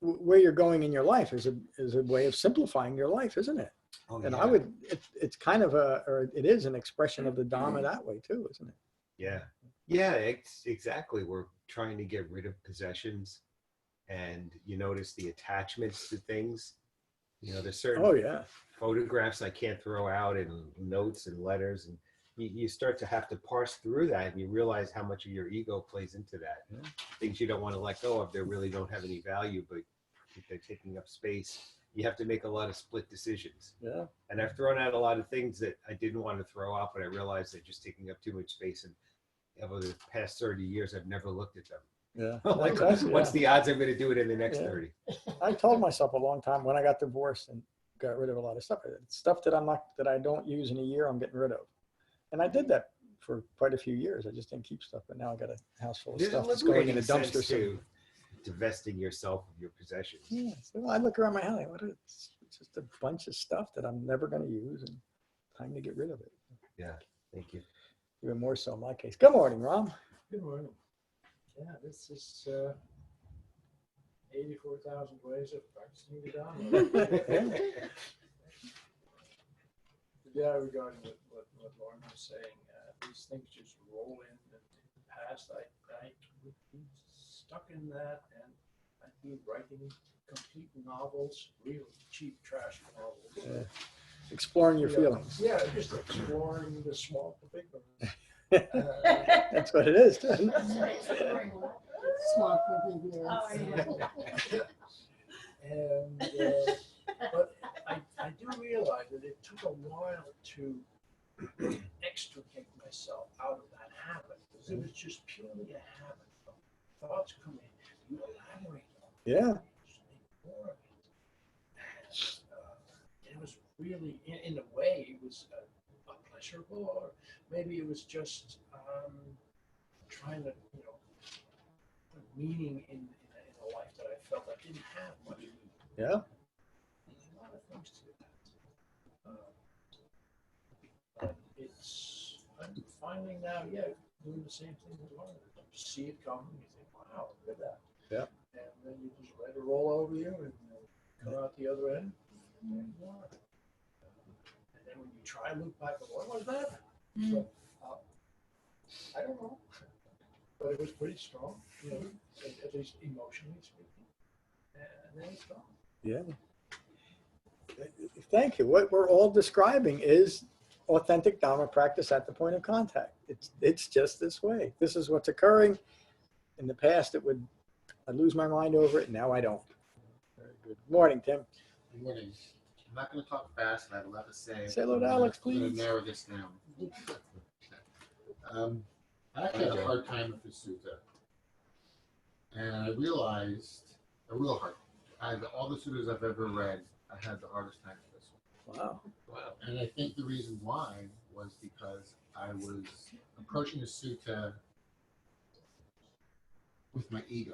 where you're going in your life is a way of simplifying your life, isn't it? Oh, And yeah. it's kind of or it is an expression of the Dhamma that way too, isn't it? Yeah. Yeah, exactly. We're trying to get rid of possessions, and you notice the attachments to things. There's certain Oh yeah. photographs I can't throw out, and notes and letters, and you start to have to parse through that, and you realize how much of your ego plays into that. Yeah. Things you don't want to let go of, they really don't have any value, but if they're taking up space, you have to make a lot of split decisions. Yeah. And I've thrown out a lot of things that I didn't want to throw out, but I realized they're just taking up too much space. And over the past 30 years, I've never looked at them. Yeah. Like, Exactly, what's yeah. the odds I'm going to do it in the next Yeah. 30? I told myself a long time when I got divorced and got rid of a lot of stuff. Stuff that I don't use in a year, I'm getting rid of. And I did that for quite a few years. I just didn't keep stuff, but now I got a house full of There's a stuff that's going in a liberating dumpster. sense to divesting yourself of your possessions. Yeah. So I look around my house, it's just a bunch of stuff that I'm never going to use, and time to get rid of it. Yeah, thank you. Even more so in my case. Good morning, Ram. Good morning. Yeah, this is 84,000 ways of practicing the Dhamma. Yeah, regarding what Lauren was saying, these things just roll in. And in the past, I would be stuck in that, and I'd be writing complete novels, real cheap trash novels. Yeah. Exploring your feelings. Yeah, just exploring the small, the big ones. That's what it is. And but I do realize that it took a while to extricate myself out of that habit, because it was just purely a habit. Thoughts come in, you elaborate on it, Yeah. just ignore it. And it was really, in a way, it was a pleasurable, or maybe it was just trying to, put meaning in a life that I felt I didn't have much meaning. Yeah. There's a lot of things to that. But I'm finding now, doing the same thing with learning. You see it coming, you think, wow, look at that. Yeah. And then you just let it roll over you and come out the other end. And you are. And then when you try to look back, what was that? So, I don't know. But it was pretty strong, at least emotionally speaking. And then it's gone. Yeah. Thank you. What we're all describing is authentic Dhamma practice at the point of contact. It's just this way. This is what's occurring. In the past, I'd lose my mind over it. Now I don't. Very good. Morning, Tim. Good morning. I'm not going to talk fast, and I have a lot to say. Say hello to Alex, I'm going please. to narrow this down. I actually had a hard time with this sutta. And I realized, a real hard time. All the suttas I've ever read, I had the hardest time with this one. Wow. Wow. And I think the reason why was because I was approaching the sutta with my ego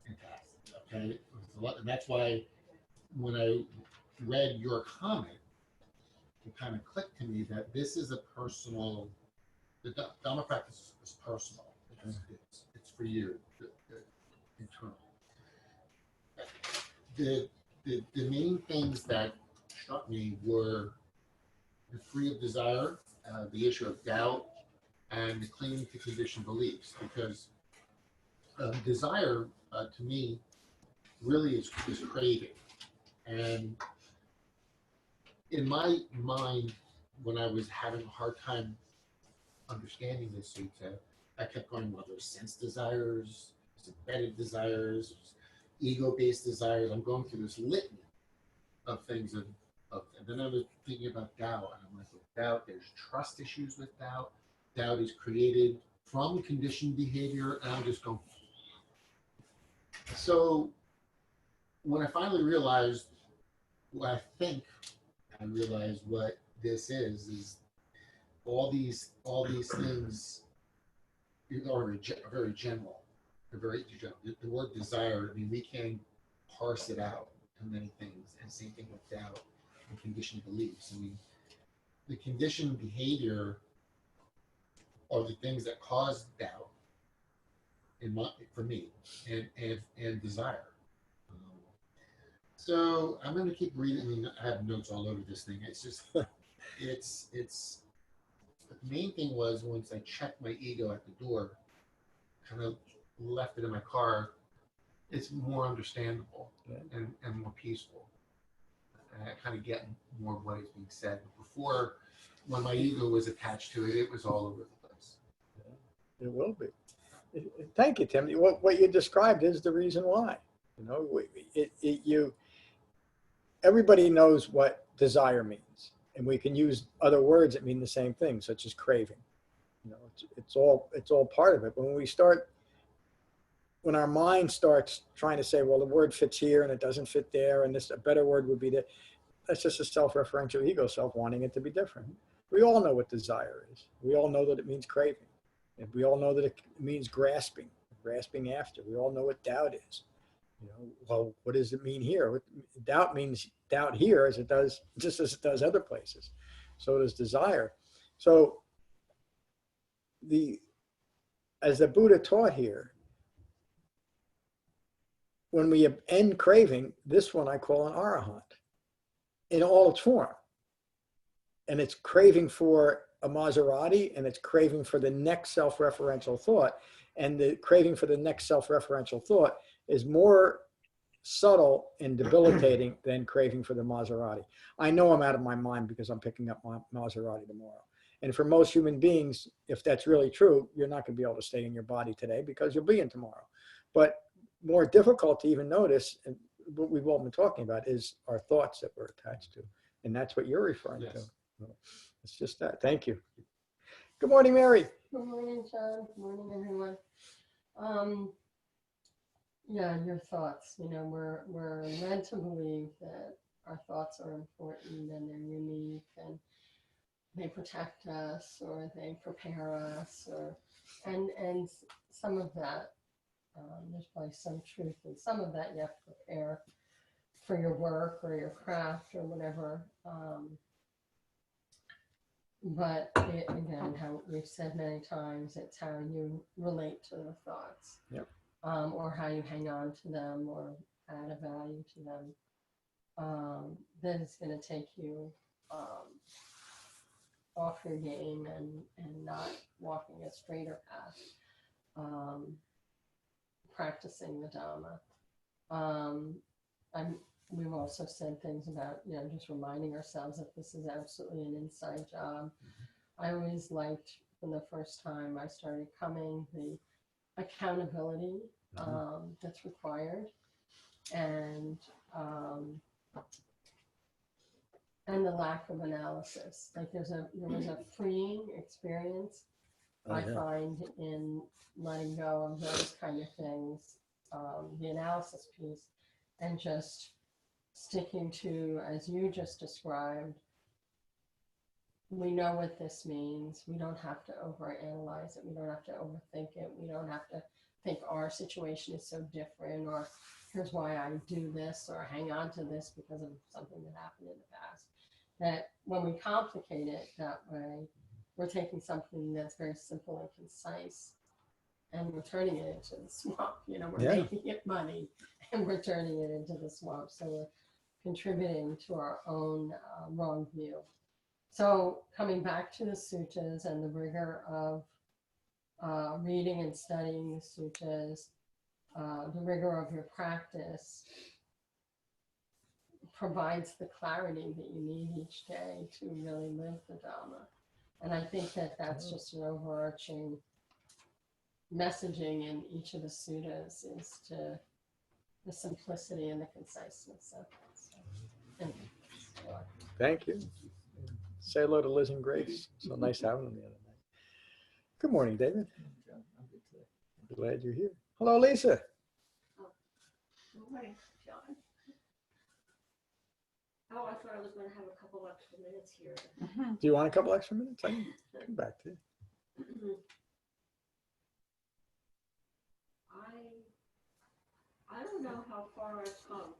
intact. Okay, it was a lot, and that's why when I read your comment, it kind of clicked to me that this is a personal. The Dhamma practice is personal. It's for you, internal. the main things that struck me were the free of desire, the issue of doubt, and the clinging to conditioned beliefs. Because desire, to me, really is craving. And in my mind, when I was having a hard time understanding this sutta, I kept going, well, there's sense desires, there's embedded desires, ego-based desires. I'm going through this litany of things, and then I was thinking about doubt, and I'm like, with doubt, there's trust issues with doubt. Doubt is created from conditioned behavior, and I'm just going. So when I finally realized, what I think I realized what this is all these things are very general. They're very general. The word desire, I mean, we can parse it out to many things, and same thing with doubt and conditioned beliefs. I mean, the conditioned behavior are the things that cause doubt for me, and desire. So I'm going to keep reading. I mean, I have notes all over this thing. It's just, it's. The main thing was, once I checked my ego at the door, kind of left it in my car, it's more understandable and more peaceful. And I kind of get more of what is being said. But before, when my ego was attached to it, it was all over the place. It will be. Thank you, Tim. What you described is the reason why. You know, everybody knows what desire means, and we can use other words that mean the same thing, such as craving. You know, it's all part of it. But when our mind starts trying to say, well, the word fits here and it doesn't fit there, and a better word would be that, that's just a self-referential ego self wanting it to be different. We all know what desire is. We all know that it means craving. And we all know that it means grasping after. We all know what doubt is. You know, well, what does it mean here? Doubt means doubt here as it does, just as it does other places. So does desire. So as the Buddha taught here, when we end craving, this one I call an arahant in all its form. And it's craving for a Maserati, and it's craving for the next self-referential thought. And the craving for the next self-referential thought is more subtle and debilitating than craving for the Maserati. I know I'm out of my mind because I'm picking up my Maserati tomorrow. And for most human beings, if that's really true, you're not going to be able to stay in your body today because you'll be in tomorrow. But more difficult to even notice, and what we've all been talking about, is our thoughts that we're attached to. And that's what you're referring to. It's just that. Thank you. Good morning, Mary. Good morning, John. Good morning, everyone. Yeah, your thoughts. You know, we're led to believe that our thoughts are important and they're unique and they protect us or they prepare us, and some of that, there's probably some truth in some of that. You have to prepare for your work or your craft or whatever. But again, how we've said many times, it's how you relate to the thoughts, or how you hang on to them or add a value to them. That is going to take you off your game and not walking a straighter path, practicing the Dhamma. We've also said things about, you know, just reminding ourselves that this is absolutely an inside job. I always liked, from the first time I started coming, the accountability that's required, and the lack of analysis. Like there was a freeing experience I find in letting go of those kind of things, the analysis piece, and just sticking to, as you just described, we know what this means. We don't have to overanalyze it. We don't have to overthink it. We don't have to think our situation is so different, or here's why I do this, or hang on to this because of something that happened in the past. That when we complicate it that way, we're taking something that's very simple and concise and we're turning it into the swamp. You know, we're making it money and we're turning it into the swamp. So contributing to our own wrong view. So coming back to the suttas and the rigor of reading and studying the suttas, the rigor of your practice provides the clarity that you need each day to really live the Dhamma. And I think that that's just an overarching messaging in each of the suttas, is to the simplicity and the conciseness of it. So, anyway, Thank you. Say hello to Liz and Grace. So nice having them the other night. Good morning, David. I'm good today. Glad you're here. Hello, Lisa. Good morning, John. Oh, I thought I was going to have a couple extra minutes here. Do you want a couple extra minutes? I can come back to you. I don't know how far I've come.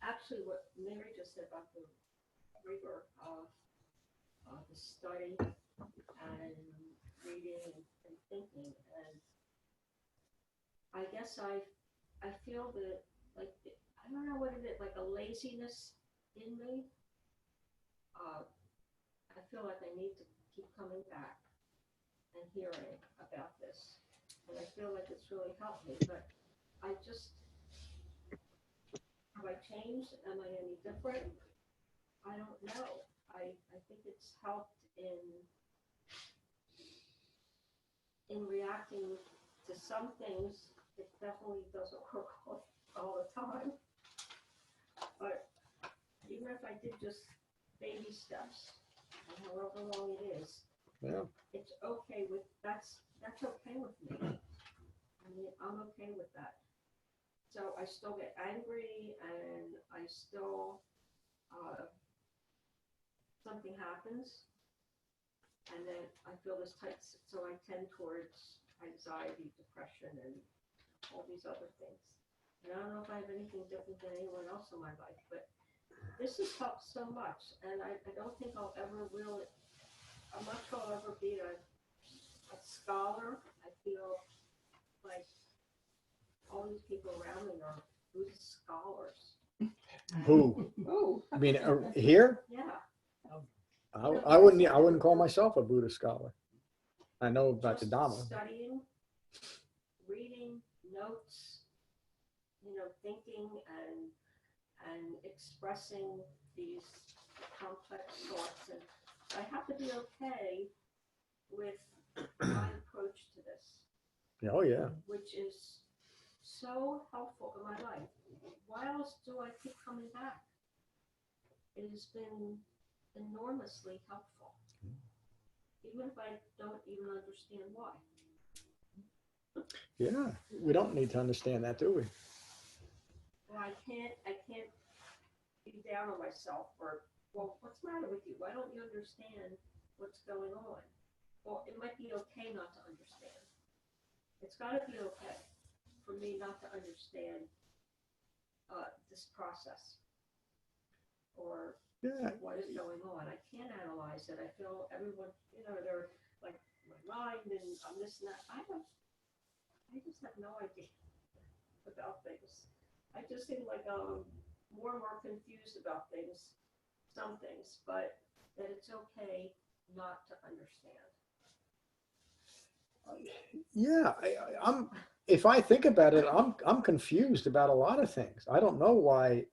Actually, what Mary just said about the rigor of the study and reading and thinking, and I guess I feel that, like, I don't know what it is, like a laziness in me. I feel like I need to keep coming back and hearing about this, and I feel like it's really helped me. But I just, have I changed? Am I any different? I don't know. I think it's helped in reacting to some things. It definitely doesn't work all the time. But even if I did just baby steps, and however long it is, Yeah. it's okay with, that's okay with me. I mean, I'm okay with that. So I still get angry, and I still, something happens, and then I feel this tight, so I tend towards anxiety, depression, and all these other things. And I don't know if I have anything different than anyone else in my life, but this has helped so much, and I don't think I'll ever really, I'm not sure I'll ever be a scholar. I feel like all these people around me are Buddhist scholars. Who? Oh. I mean, here? Yeah. I wouldn't call myself a Buddhist scholar. I know about the Just Dhamma. studying, reading notes, thinking and expressing these complex thoughts, and I have to be okay with my approach to this. Oh yeah. Which is so helpful in my life. Why else do I keep coming back? It has been enormously helpful, even if I don't even understand why. Yeah. We don't need to understand that, do we? Well, I can't be down on myself, or, well, what's the matter with you? Why don't you understand what's going on? Well, it might be okay not to understand. It's got to be okay for me not to understand this process, or what is going on. I can't analyze it. I feel everyone, they're like my mind and I'm this and that. I just have no idea about things. I just seem like more and more confused about things, some things, but that it's okay not to understand. Yeah, I'm. If I think about it, I'm confused about a lot of things. I don't know why.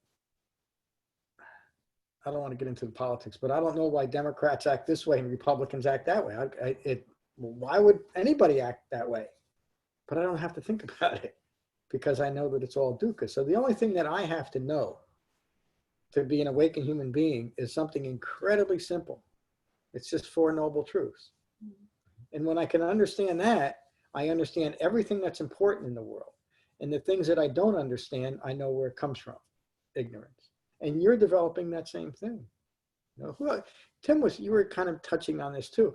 I don't want to get into the politics, but I don't know why Democrats act this way and Republicans act that way. Why would anybody act that way? But I don't have to think about it because I know that it's all dukkha. So the only thing that I have to know to be an awakened human being is something incredibly simple. It's just Four Noble Truths. And when I can understand that, I understand everything that's important in the world. And the things that I don't understand, I know where it comes from, ignorance. And you're developing that same thing. Tim, you were kind of touching on this too.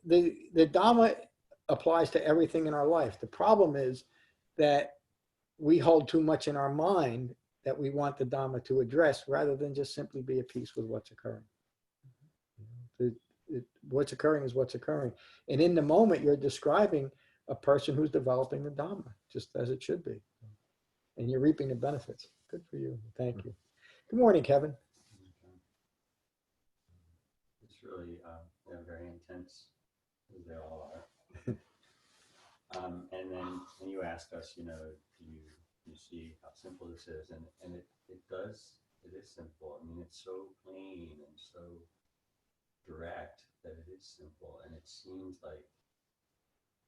The Dhamma applies to everything in our life. The problem is that we hold too much in our mind that we want the Dhamma to address rather than just simply be at peace with what's occurring. What's occurring is what's occurring. And in the moment, you're describing a person who's developing the Dhamma, just as it should be. And you're reaping the benefits. Good for you. Thank you. Good morning, Kevin. It's really very intense, as they all are. And then when you ask us, do you see how simple this is? And it is simple. I mean, it's so plain and so direct that it is simple. And it seems like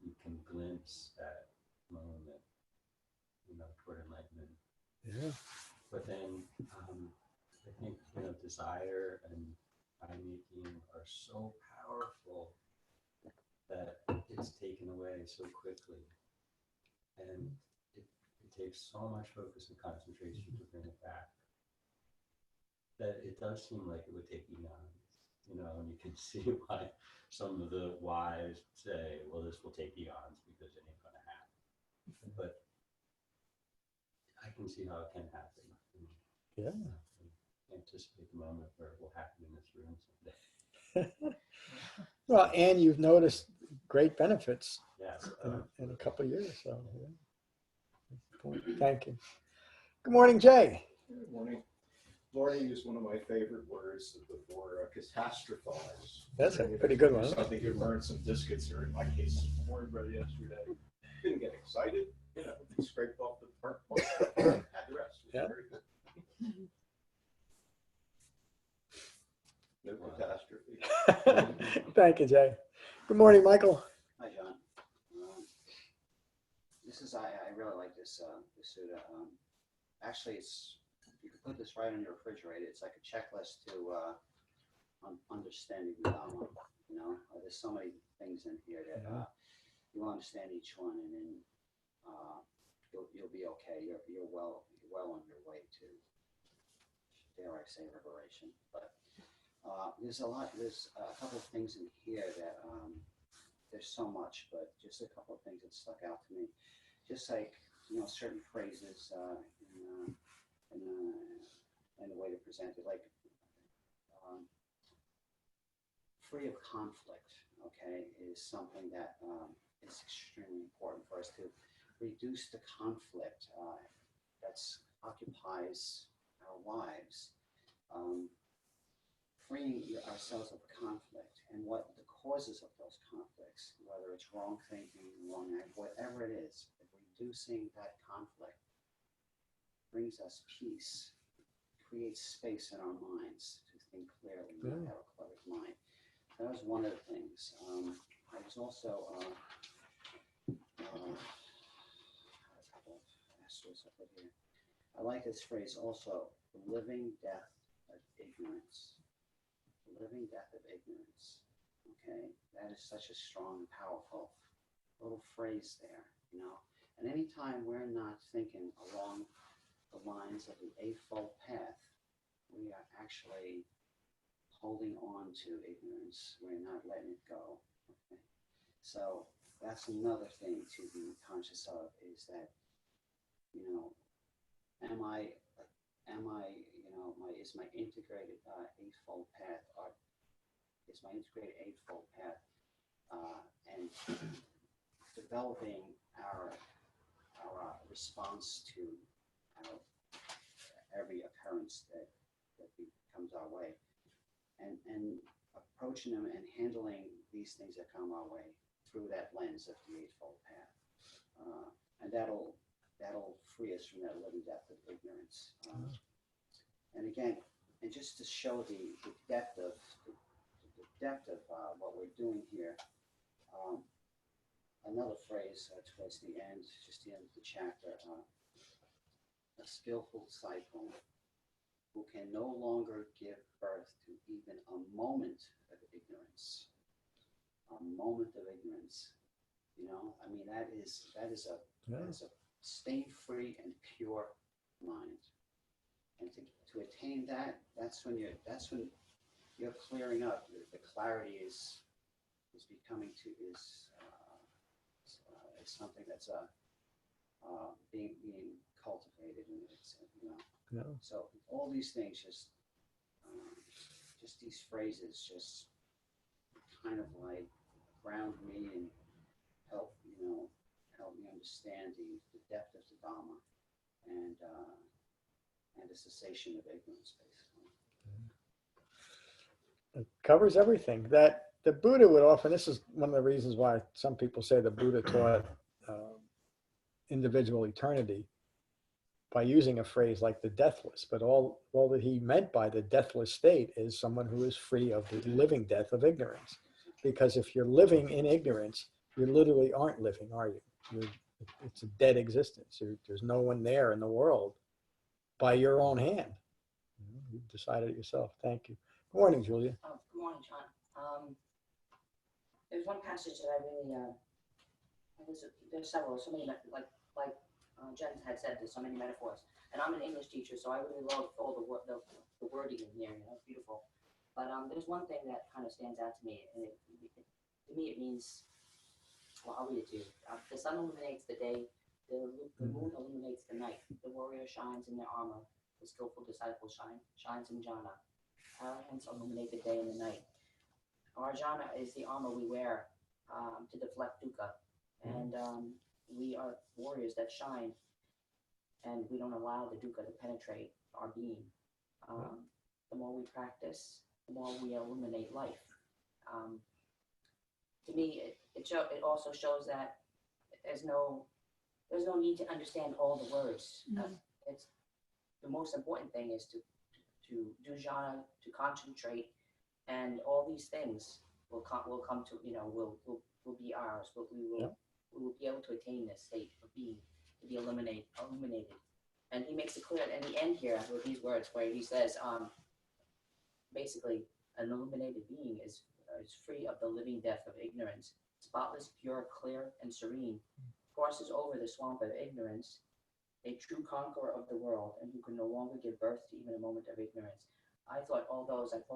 you can glimpse that moment, toward enlightenment. Yeah. But then I think, desire and eye-making are so powerful that it's taken away so quickly. And it takes so much focus and concentration to bring it back that it does seem like it would take eons, and you can see why some of the wise say, well, this will take eons because it ain't going to happen. But I can see how it can happen. Yeah. Anticipate the moment where it will happen in this room someday. Well, and you've noticed great benefits Yes. in a couple of years. So, yeah. Thank you. Good morning, Jay. Good morning. Laura used one of my favorite words before, catastrophize. That's a pretty good one. I think you learned some discus, or in my case, more about yesterday. Didn't get excited, scraped off the part, had the rest. Yeah. Very good. No catastrophe. Thank you, Jay. Good morning, Michael. Hi, John. I really like this Sutta. Actually, you can put this right on your refrigerator. It's like a checklist to understanding the Dhamma. There's so many things in here that you understand each one, and then you'll be okay. You're well on your way to, dare I say, liberation. But there's a couple of things in here that there's so much, but just a couple of things that stuck out to me. Just like certain phrases and the way to present it, like free of conflict. Okay, is something that is extremely important for us to reduce the conflict that occupies our lives. Freeing ourselves of conflict and what the causes of those conflicts, whether it's wrong thinking, wrong act, whatever it is, reducing that conflict brings us peace, creates space in our minds to think clearly, not have a cluttered mind. That was one of the things. I was also a couple of asterisks up here. I like this phrase also: the living death of ignorance. Living death of ignorance. Okay, that is such a strong, powerful little phrase there, And anytime we're not thinking along the lines of the Eightfold Path, we are actually holding on to ignorance. We're not letting it go. Okay, so that's another thing to be conscious of: is that, is my integrated Eightfold Path, or is my integrated Eightfold Path, and developing our response to every occurrence that comes our way, and approaching them and handling these things that come our way through that lens of the Eightfold Path, and that'll free us from that living death of ignorance. And again, and just to show the depth of what we're doing here, another phrase towards the end, just the end of the chapter: a skillful disciple who can no longer give birth to even a moment of ignorance. A moment of ignorance. That is a stain-free and pure mind. And to attain that, that's when you're clearing up. The clarity is becoming is something that's being cultivated, and it's So all these things, just these phrases, just kind of like ground me and help me understand the depth of the Dhamma, and a cessation of ignorance, basically. It covers everything. That the Buddha would often, this is one of the reasons why some people say the Buddha taught individual eternity by using a phrase like the deathless. But all that he meant by the deathless state is someone who is free of the living death of ignorance. Because if you're living in ignorance, you literally aren't living, are you? It's a dead existence. There's no one there in the world by your own hand. You decided it yourself. Thank you. Good morning, Julia. Oh, good morning, John. There's one passage that I really, there's several, so many, like Jen had said, there's so many metaphors. And I'm an English teacher, so I really love all the wording in here, it's beautiful. But there's one thing that kind of stands out to me, and to me it means, well, I'll read it to you. The sun illuminates the day, the moon illuminates the night, the warrior shines in their armor, the skillful disciple shines in jhana. Arahants illuminate the day and the night. Our jhana is the armor we wear to deflect dukkha. And we are warriors that shine, and we don't allow the dukkha to penetrate our being. The more we practice, the more we illuminate life. To me, it also shows that there's no need to understand all the words. It's the most important thing is to do jhana, to concentrate, and all these things will come to, will be ours. We will be able to attain this state of being, to be illuminated. And he makes it clear in the end here with these words where he says, basically, an illuminated being is free of the living death of ignorance, spotless, pure, clear, and serene, crosses over the swamp of ignorance, a true conqueror of the world, and who can no longer give birth to even a moment of ignorance. I thought I pulled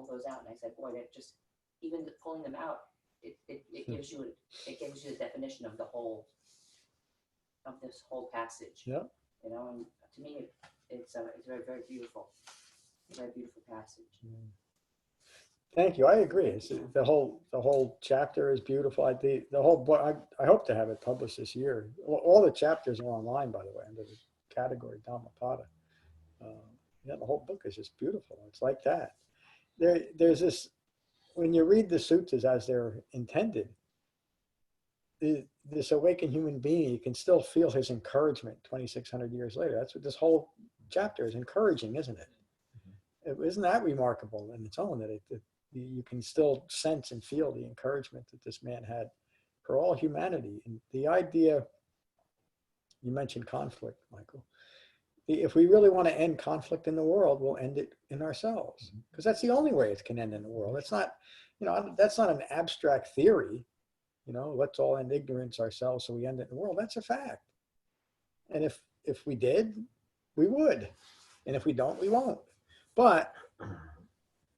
those out, and I said, boy, that just, even pulling them out, it gives you the definition of this whole passage. Yeah. And to me, it's very, very beautiful. A very beautiful passage. Thank you. I agree. The whole chapter is beautiful. The whole book. I hope to have it published this year. All the chapters are online, by the way, under the category Dhammapada. The whole book is just beautiful. It's like that. There's this, when you read the suttas as they're intended, this awakened human being, you can still feel his encouragement 2,600 years later. That's what this whole chapter is encouraging, isn't it? Isn't that remarkable in its own, that you can still sense and feel the encouragement that this man had for all humanity. And the idea, you mentioned conflict, Michael. If we really want to end conflict in the world, we'll end it in ourselves, because that's the only way it can end in the world. It's not, that's not an abstract theory. Let's all end ignorance ourselves so we end it in the world. That's a fact. And if we did, we would. And if we don't, we won't. But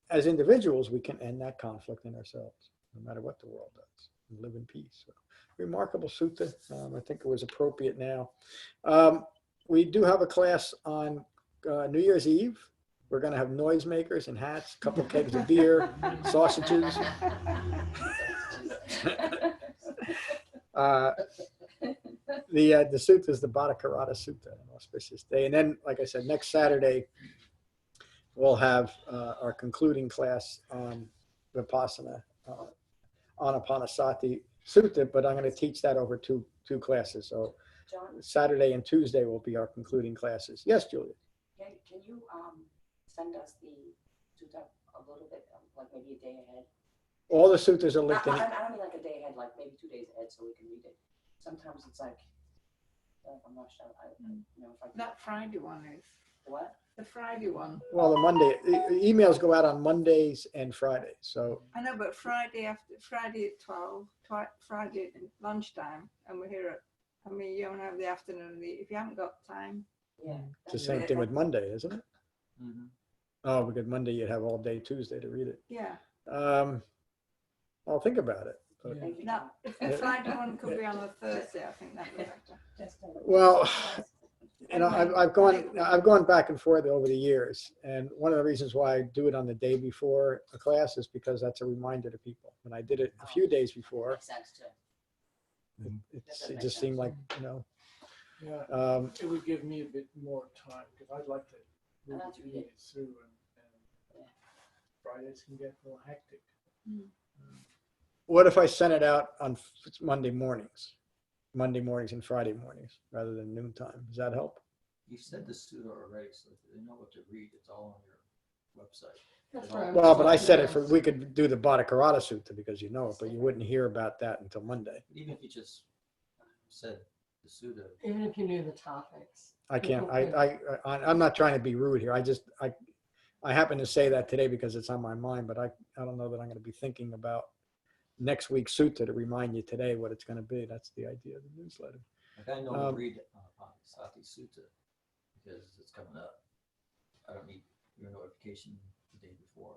as individuals, we can end that conflict in ourselves, no matter what the world does, and live in peace. So, remarkable sutta. I think it was appropriate now. We do have a class on New Year's Eve. We're going to have noisemakers and hats, a couple kegs of beer, sausages. The sutta is the Bhattacharya Sutta, an auspicious day. And then, like I said, next Saturday, we'll have our concluding class on Vipassana, Anapanasati Sutta, but I'm going to teach that over two classes. So John, Saturday and Tuesday will be our concluding classes. Yes, Julia? can you send us the sutta a little bit, like maybe a day ahead? All the suttas are linked in. I don't mean like a day ahead, like maybe 2 days ahead, so we can read it. Sometimes it's like, if I'm rushed out, if I can. That Friday one is. What? The Friday one. Well, the Monday, emails go out on Mondays and Fridays. So I know, but Friday at 12, Friday at lunchtime, and we're here you don't have the afternoon. If you haven't got time. Yeah. it's the same thing with Monday, isn't it? Mm-hmm. Oh, because Monday you'd have all day Tuesday to read it. Yeah. I'll think about it. But, Thank you. No, if the Friday one could be on a Thursday, I think that would be better. well, I've gone back and forth over the years, and one of the reasons why I do it on the day before a class is because that's a reminder to people. When I did it a few days before, Makes sense too. it just seemed like Yeah, it would give me a bit more time, because I'd like to And that's read it through, and Fridays can get a little hectic. What if I sent it out on Monday mornings and Friday mornings rather than noontime? Does that help? You said the Sutta already, so if they know what to read, it's all on your website. That's right. Well, but I said it for, we could do the Bhattacharya Sutta because you know it, but you wouldn't hear about that until Monday. Even if you just said the Sutta, Even if you knew the topics. I can't, people could- I'm not trying to be rude here. I happen to say that today because it's on my mind, but I don't know that I'm going to be thinking about next week's sutta to remind you today what it's going to be. That's the idea of the newsletter. like I know to read Anapanasati Sutta because it's coming up. I don't need your notification the day before.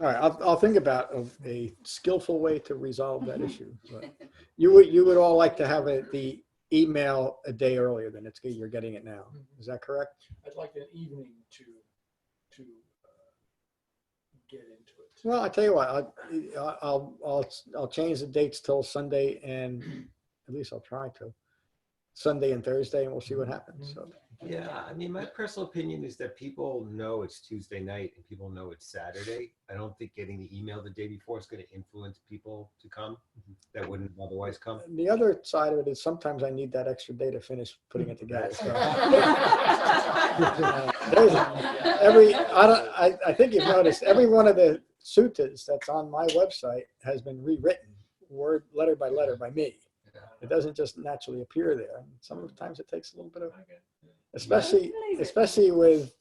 All right, I'll think about a skillful way to resolve that issue. But you would all like to have the email a day earlier than you're getting it now. Is that correct? I'd like an evening to get into it. Well, I tell you what, I'll change the dates till Sunday, and at least I'll try to Sunday and Thursday, and we'll see what happens. So. Yeah, I mean, my personal opinion is that people know it's Tuesday night and people know it's Saturday. I don't think getting the email the day before is going to influence people to come that wouldn't otherwise come. The other side of it is sometimes I need that extra day to finish putting it together. So. I think you've noticed every one of the suttas that's on my website has been rewritten letter by letter by me. It doesn't just naturally appear there. Sometimes it takes a little bit of, especially with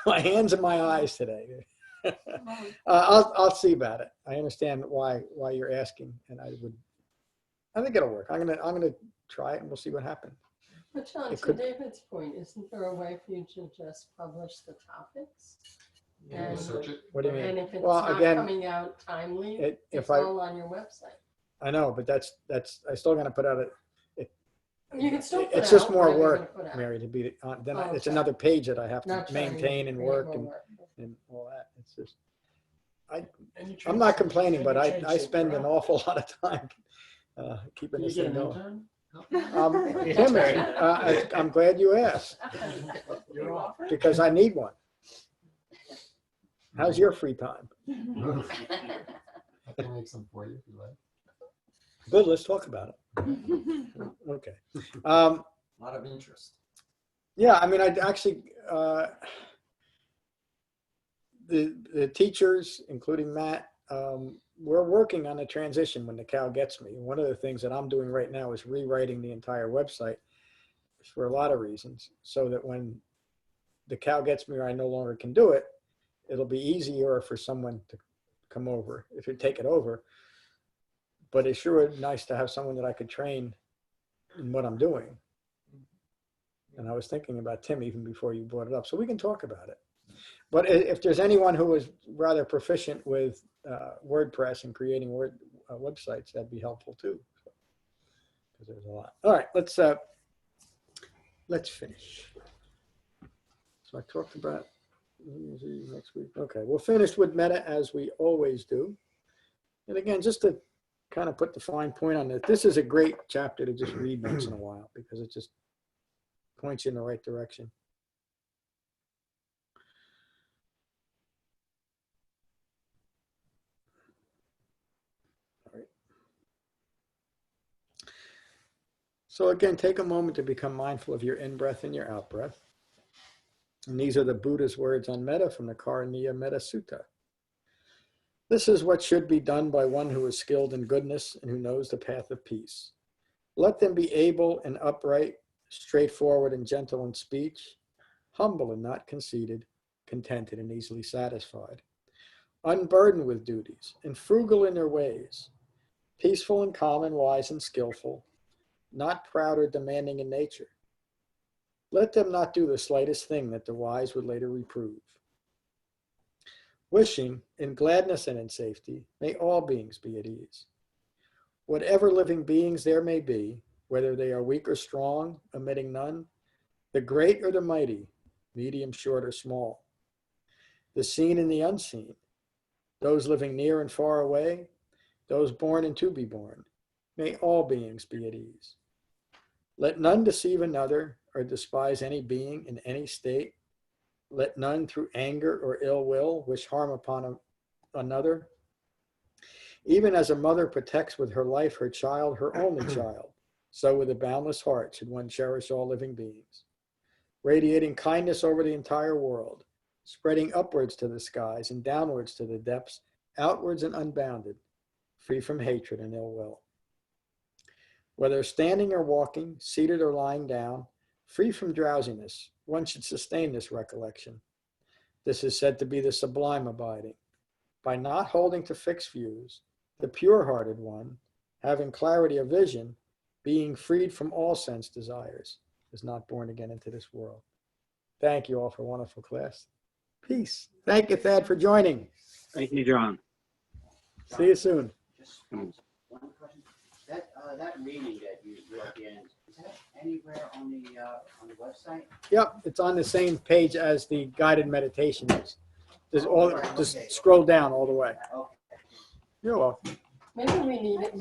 my hands and my eyes today. I'll see about it. I understand why you're asking, and I think it'll work. I'm gonna try it, and we'll see what happens. But John, to David's point, isn't there a way for you to just publish the topics? And, search it. What do you mean? and if it's Well, not again, coming out timely, if all on your website. I know, but that's I still gonna put out You can still put it's just out more whatever you're work, gonna put out. Mary, to be then Oh, it's okay. another page that I have to Not trying to maintain and create work more and all that. It's just I'm I'm not complaining, but I spend an awful lot of time keeping Can you this get thing an going. intern? Timmy, I'm glad you asked You're off. because I need one. How's your free time? I can make some for you if you like. Good, let's talk about it. Okay. A lot of interest. Yeah, I mean, I actually, the teachers, including Matt, we're working on a transition when the cow gets me. One of the things that I'm doing right now is rewriting the entire website for a lot of reasons, so that when the cow gets me or I no longer can do it, it'll be easier for someone to come over if you take it over. But it's sure nice to have someone that I could train in what I'm doing. And I was thinking about Tim even before you brought it up, so we can talk about it. But if there's anyone who is rather proficient with WordPress and creating websites, that'd be helpful too. Because there's a lot. All right, let's finish. So I talked about next week. Okay, we'll finish with metta as we always do. And again, just to kind of put the fine point on it, this is a great chapter to just read once in a while because it just points you in the right direction. All right. So again, take a moment to become mindful of your in-breath and your out-breath. And these are the Buddha's words on metta from the Karaniya Metta Sutta. This is what should be done by one who is skilled in goodness and who knows the path of peace. Let them be able and upright, straightforward and gentle in speech, humble and not conceited, contented and easily satisfied, unburdened with duties and frugal in their ways, peaceful and calm and wise and skillful, not proud or demanding in nature. Let them not do the slightest thing that the wise would later reprove. Wishing, in gladness and in safety, may all beings be at ease. Whatever living beings there may be, whether they are weak or strong, omitting none, the great or the mighty, medium, short, or small, the seen and the unseen, those living near and far away, those born and to be born, may all beings be at ease. Let none deceive another or despise any being in any state. Let none through anger or ill will wish harm upon another. Even as a mother protects with her life her child, her only child, so with a boundless heart should one cherish all living beings. Radiating kindness over the entire world, spreading upwards to the skies and downwards to the depths, outwards and unbounded, free from hatred and ill will. Whether standing or walking, seated or lying down, free from drowsiness, one should sustain this recollection. This is said to be the sublime abiding. By not holding to fixed views, the pure-hearted one, having clarity of vision, being freed from all sense desires, is not born again into this world. Thank you all for a wonderful class. Peace. Thank you, Thad, for joining. Thank you, John. See you soon. Just one question. That reading that you do at the end, is that anywhere on the website? Yep, it's on the same page as the guided meditation is. Just scroll down all the way. Okay. You're welcome. Maybe we need it.